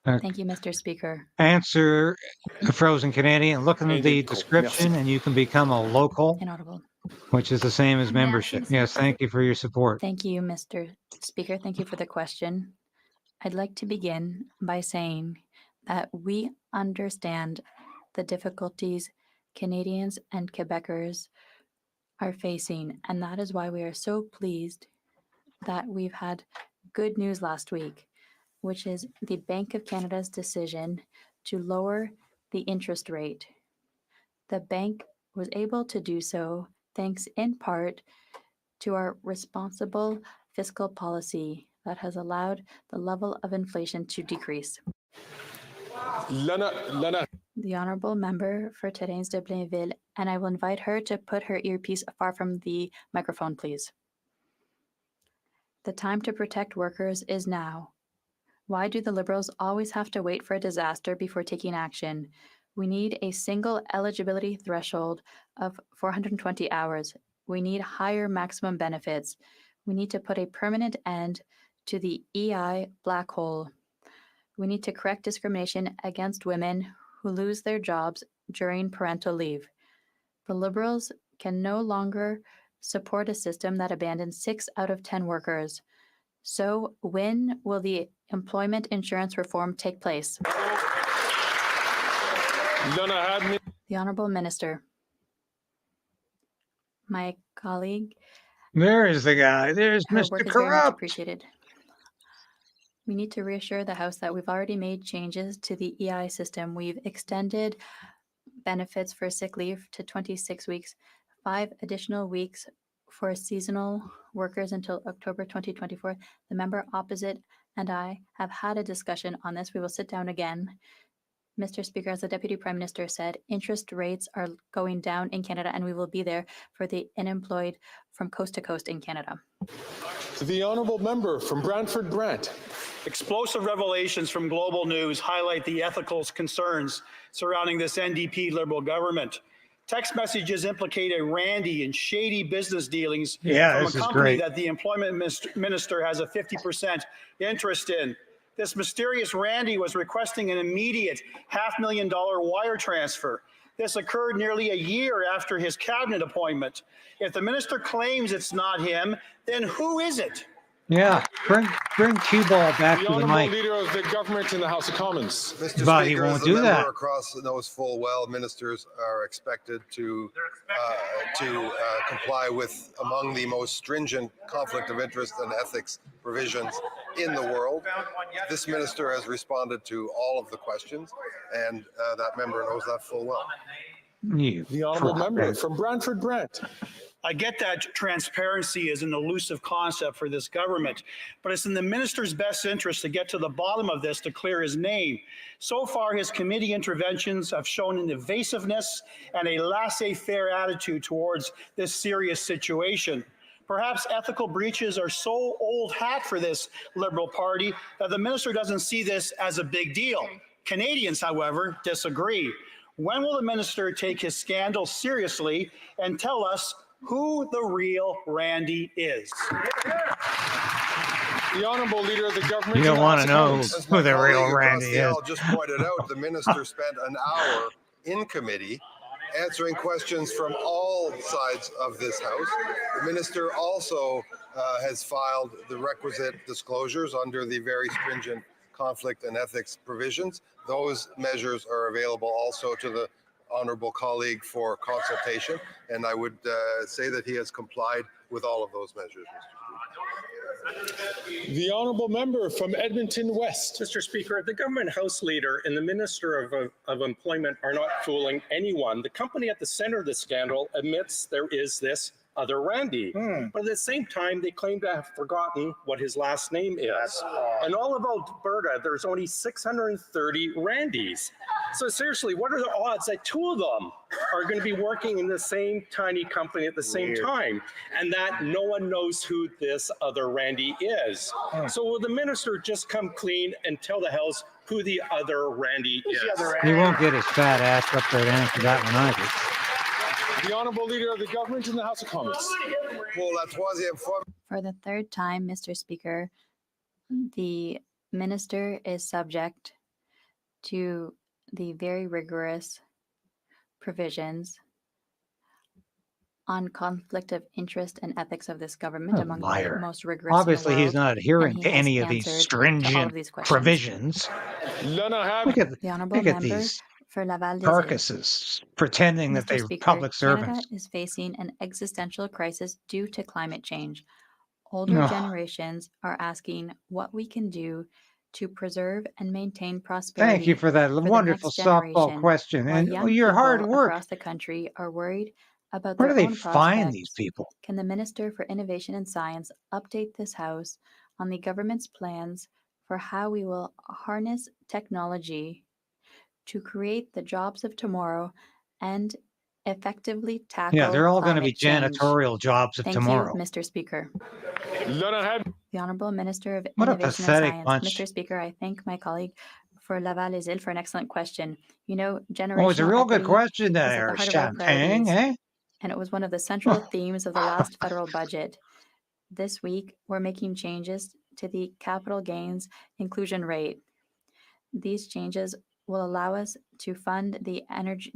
Thank you, Mr. Speaker. Answer the frozen Canadian. Look in the description and you can become a local, Inaudible. which is the same as membership. Yes, thank you for your support. Thank you, Mr. Speaker. Thank you for the question. I'd like to begin by saying that we understand the difficulties Canadians and Quebecers are facing, and that is why we are so pleased that we've had good news last week, which is the Bank of Canada's decision to lower the interest rate. The bank was able to do so thanks in part to our responsible fiscal policy that has allowed the level of inflation to decrease. The Honourable Member for Terrains de Blainville, and I will invite her to put her earpiece far from the microphone, please. The time to protect workers is now. Why do the Liberals always have to wait for a disaster before taking action? We need a single eligibility threshold of 420 hours. We need higher maximum benefits. We need to put a permanent end to the EI black hole. We need to correct discrimination against women who lose their jobs during parental leave. The Liberals can no longer support a system that abandons 6 out of 10 workers. So when will the employment insurance reform take place? The Honourable Minister. My colleague. There is the guy. There's Her Mr. work is very much Corrupt. appreciated. We need to reassure the House that we've already made changes to the EI system. We've extended benefits for sick leave to 26 weeks, 5 additional weeks for seasonal workers until October 2024. The member opposite and I have had a discussion on this. We will sit down again. Mr. Speaker, as the Deputy Prime Minister said, interest rates are going down in Canada, and we will be there for the unemployed from coast to coast in Canada. The Honourable Member from Brantford Brant. Explosive revelations from Global News highlight the ethical concerns surrounding this NDP Liberal government. Text messages implicate a randy and shady business dealings from a company that the employment minister has a 50% interest in. This mysterious Randy was requesting an immediate $500,000 wire transfer. This occurred nearly a year after his cabinet appointment. If the minister claims it's not him, then who is it? Yeah, bring Q-Ball back to the Honourable mic. Leader of the Government in the House of Commons. Mr. But Speaker, he won't as the do member that. across knows full well, ministers are expected to comply with among the most stringent conflict of interest and ethics provisions in the world. This minister has responded to all of the questions, and that member knows that full well. You The Honourable Member from Brantford Brant. I get that transparency is an elusive concept for this government, but it's in the minister's best interest to get to the bottom of this to clear his name. So far, his committee interventions have shown an evasiveness and a laissez-faire attitude towards this serious situation. Perhaps ethical breaches are so old hat for this Liberal Party that the minister doesn't see this as a big deal. Canadians, however, disagree. When will the minister take his scandal seriously and tell us who the real Randy is? The Honourable Leader of the Government. You don't want to know As who my the real colleague across Randy the is. aisle just pointed out, the minister spent an hour in committee answering questions from all sides of this House. The minister also has filed the requisite disclosures under the very stringent conflict and ethics provisions. Those measures are available also to the honourable colleague for consultation, and I would say that he has complied with all of those measures, Mr. Speaker. The Honourable Member from Edmonton West. Mr. Speaker, the government House Leader and the Minister of Employment are not fooling anyone. The company at the center of the scandal admits there is this other Randy. But at the same time, they claim to have forgotten what his last name is. In all of Alberta, there's only 630 Randys. So seriously, what are the odds that two of them are going to be working in the same tiny company at the same time, and that no one knows who this other Randy is? So will the minister just come clean and tell the House who the other Randy is? He won't get his fat ass up there to answer that one either. The Honourable Leader of the Government in the House of Commons. For the third time, Mr. Speaker, the minister is subject to the very rigorous provisions on conflict of interest and ethics of this government, A among liar. the most rigorous Obviously, in the he's world, not adhering and to he has any of these answered to all of stringent these questions. provisions. Look at, The honourable look at member these for Laval des Îles. carcasses pretending that Mr. they're Speaker, public Canada servants. is facing an existential crisis due to climate change. Older No. generations are asking what we can do to preserve and maintain prosperity. Thank you for that the wonderful next softball generation, question while and young your hard people work. across the country are worried about Where their do they own find these prospects. people? Can the Minister for Innovation and Science update this House on the government's plans for how we will harness technology to create the jobs of tomorrow and effectively tackle Yeah, they're all going to be climate change? janitorial jobs of Thank tomorrow. you, Mr. Speaker. The Honourable Minister of What a Innovation and pathetic Science. bunch. Mr. Speaker, I thank my colleague for Laval des Îles for an excellent question. You know, Oh, it's a generational real good equity question is at the there, heart of our Champagne, priorities, eh? and it was one of the central themes of the last federal budget. This week, we're making changes to the capital gains inclusion rate. These changes will allow us to fund the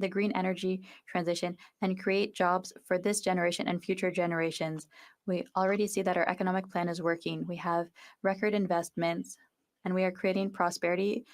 green energy transition and create jobs for this generation and future generations. We already see that our economic plan is working. We have record investments, and we are creating prosperity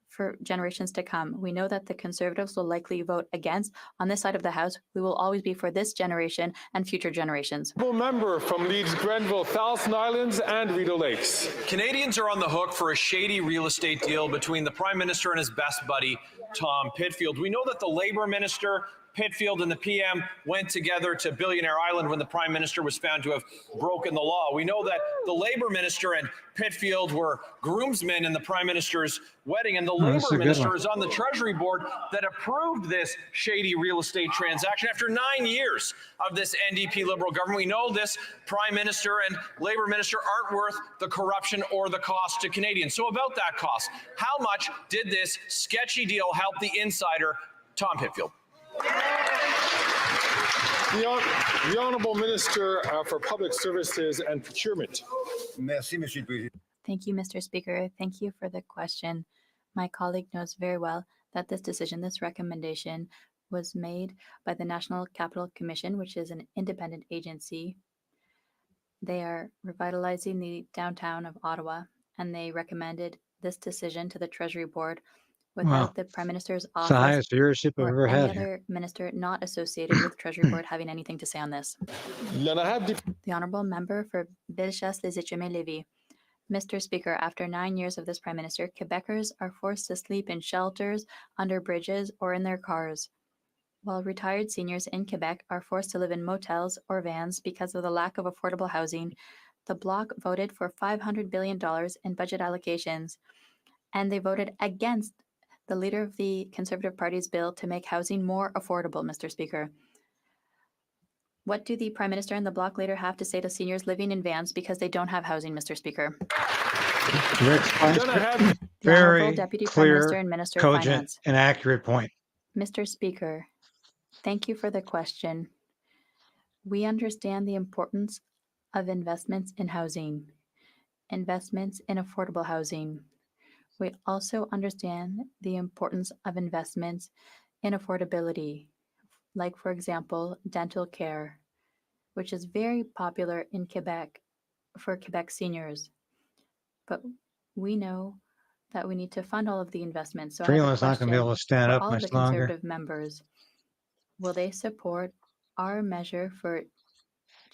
for generations to come. We know that the Conservatives will likely vote against. On this side of the House, we will always be for this generation and future generations. Member from Leeds, Grenville, Thousand Islands, and Rideau Lakes. Canadians are on the hook for a shady real estate deal between the Prime Minister and his best buddy, Tom Pitfield. We know that the Labour Minister, Pitfield, and the PM went together to Billionaire Island when the Prime Minister was found to have broken the law. We know that the Labour Minister and Pitfield were groomsmen in the Prime Minister's wedding, and the that's a Labour good Minister one. is on the Treasury Board that approved this shady real estate transaction after 9 years of this NDP Liberal government. We know this Prime Minister and Labour Minister aren't worth the corruption or the cost to Canadians. So about that cost, how much did this sketchy deal help the insider, Tom Pitfield? The Honourable Minister for Public Services and Procurement. Thank you, Mr. Speaker. Thank you for the question. My colleague knows very well that this decision, this recommendation, was made by the National Capital Commission, which is an independent agency. They are revitalizing the downtown of Ottawa, and they recommended this decision to the Treasury Board without Wow. the Prime Minister's It's the office highest viewership I've or ever any had here. other minister not associated with Treasury Board having anything to say on this. The Honourable Member for Bellechasse-les-Échemins-Lévis. Mr. Speaker, after 9 years of this Prime Minister, Quebecers are forced to sleep in shelters, under bridges, or in their cars. While retired seniors in Quebec are forced to live in motels or vans because of the lack of affordable housing, the Bloc voted for $500 billion in budget allocations, and they voted against the leader of the Conservative Party's bill to make housing more affordable, Mr. Speaker. What do the Prime Minister and the Bloc leader have to say to seniors living in vans because they don't have housing, Mr. Speaker? Your explanation, The Honourable very Deputy Prime Minister clear, and Minister of cogent, Finance. and accurate point. Mr. Speaker, thank you for the question. We understand the importance of investments in housing, investments in affordable housing. We also understand the importance of investments in affordability, like, for example, dental care, which is very popular in Quebec for Quebec seniors. But we know that we need to fund all of the investments. So I have a Freeland's not going to be question able to stand for up all of much the longer. Conservative members. Will they support our measure for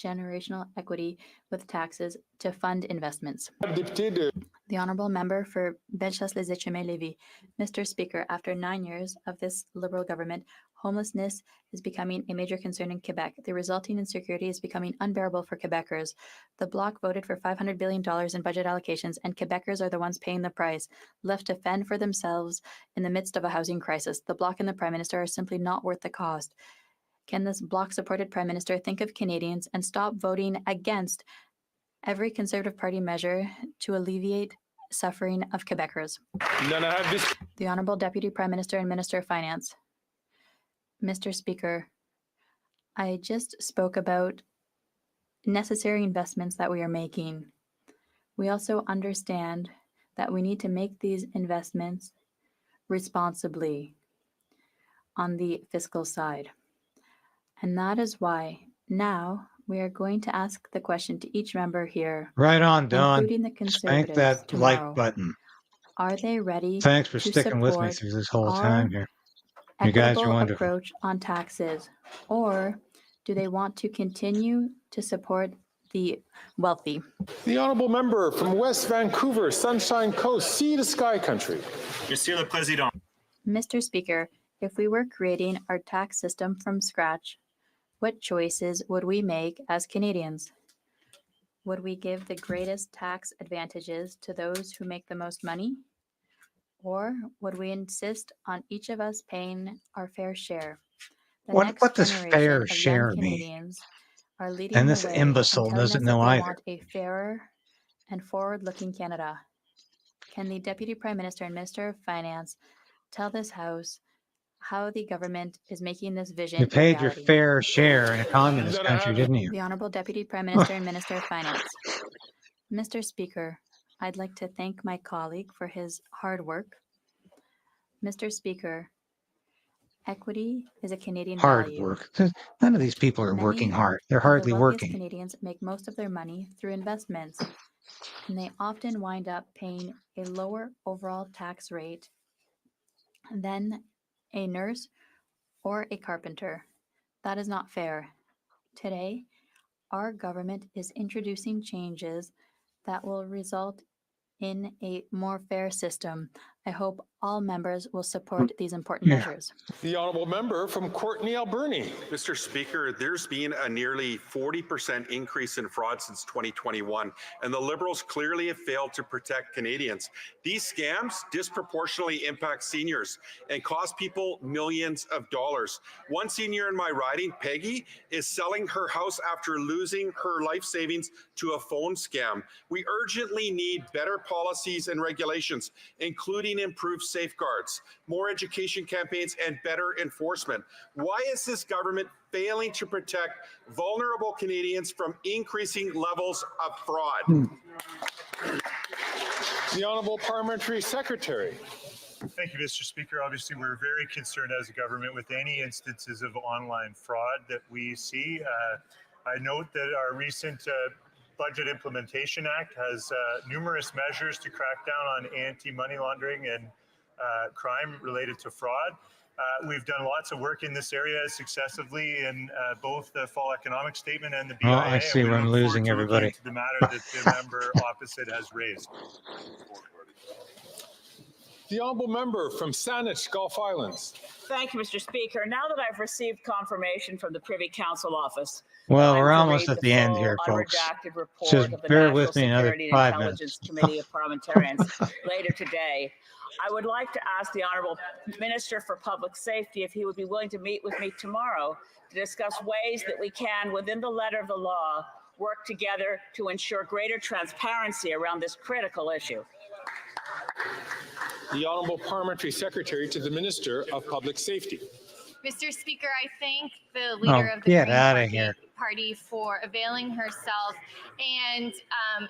generational equity with taxes to fund investments? The Honourable Member for Bellechasse-les-Etchemins-Lévis. Mr. Speaker, after 9 years of this Liberal government, homelessness is becoming a major concern in Quebec. The resulting insecurity is becoming unbearable for Quebecers. The Bloc voted for $500 billion in budget allocations, and Quebecers are the ones paying the price, left to fend for themselves in the midst of a housing crisis. The Bloc and the Prime Minister are simply not worth the cost. Can this Bloc-supported Prime Minister think of Canadians and stop voting against every Conservative Party measure to alleviate suffering of Quebecers? The Honourable Deputy Prime Minister and Minister of Finance. Mr. Speaker, I just spoke about necessary investments that we are making. We also understand that we need to make these investments responsibly on the fiscal side. And that is why now we are going to ask the question to each member here, Right on, Don. including the Spank Conservatives, that tomorrow. like button. Are they ready Thanks for to sticking with me support through this whole our time here. You guys are equitable wonderful. approach on taxes, or do they want to continue to support the wealthy? The Honourable Member from West Vancouver, Sunshine Coast, Sea to Sky Country. Monsieur le Président. Mr. Speaker, if we were creating our tax system from scratch, what choices would we make as Canadians? Would we give the greatest tax advantages to those who make the most money? Or would we insist on each of us paying our fair share? The What next does generation fair of young share mean? Canadians are leading And the this way imbecile and telling doesn't us that know they either. want a fairer and forward-looking Canada. Can the Deputy Prime Minister and Minister of Finance tell this House how the government is making this vision You a paid your reality? fair share in a communist country, didn't you? The Honourable Deputy Prime Minister and Minister of Finance. Mr. Speaker, I'd like to thank my colleague for his hard work. Mr. Speaker, equity is a Canadian Hard value. work. None of these people are working Many hard. They're of the hardly wealthiest working. Canadians make most of their money through investments, and they often wind up paying a lower overall tax rate than a nurse or a carpenter. That is not fair. Today, our government is introducing changes that will result in a more fair system. I hope all members will support these important measures. The Honourable Member from Courtenay, Alberni. Mr. Speaker, there's been a nearly 40% increase in fraud since 2021, and the Liberals clearly have failed to protect Canadians. These scams disproportionately impact seniors and cost people millions of dollars. One senior in my riding, Peggy, is selling her house after losing her life savings to a phone scam. We urgently need better policies and regulations, including improved safeguards, more education campaigns, and better enforcement. Why is this government failing to protect vulnerable Canadians from increasing levels of fraud? The Honourable Parliamentary Secretary. Thank you, Mr. Speaker. Obviously, we're very concerned as a government with any instances of online fraud that we see. I note that our recent Budget Implementation Act has numerous measures to crack down on anti-money laundering and crime related to fraud. We've done lots of work in this area successively in both the fall economic statement and the BIA. Oh, I see where I'm losing everybody. To the matter that the member opposite has raised. The honourable member from Saanich, Gulf Islands. Thank you, Mr. Speaker. Now that I've received confirmation from the Privy Council office, Well, I'm we're to almost read at the end full, here, folks. unredacted report Just of the bear National with me another Security and 5 Intelligence minutes. Committee of Parliamentarians later today. I would like to ask the Honourable Minister for Public Safety if he would be willing to meet with me tomorrow to discuss ways that we can, within the letter of the law, work together to ensure greater transparency around this critical issue. The Honourable Parliamentary Secretary to the Minister of Public Safety. Mr. Speaker, I thank the leader of the get Green out of here. Party for availing herself and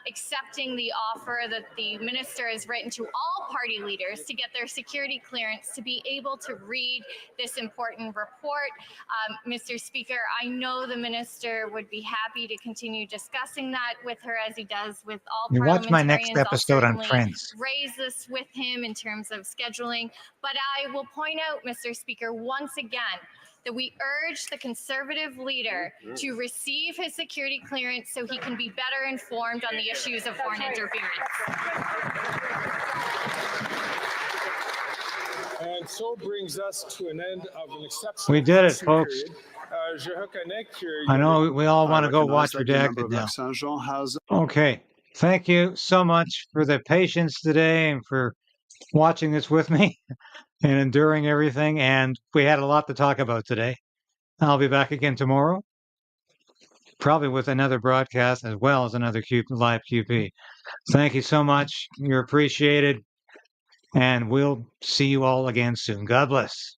accepting the offer that the minister has written to all party leaders to get their security clearance to be able to read this important report. Mr. Speaker, I know the minister would be happy to continue discussing that with her as he does with all You watch my next parliamentarians. episode I'll on certainly Friends. raise this with him in terms of scheduling, but I will point out, Mr. Speaker, once again, that we urge the Conservative leader to receive his security clearance so he can be better informed on the issues of foreign interference. And so brings us to an end of an exceptional We did it, question folks. period. Je reconnais qu'il y I a know des- we all want to go recognize watch that the member Redacted of now. Lac-Saint-Jean has Okay. Thank you so much for the patience today and for watching this with me and enduring everything. And we had a lot to talk about today. I'll be back again tomorrow, probably with another broadcast as well as another live QP. Thank you so much. You're appreciated. And we'll see you all again soon. God bless.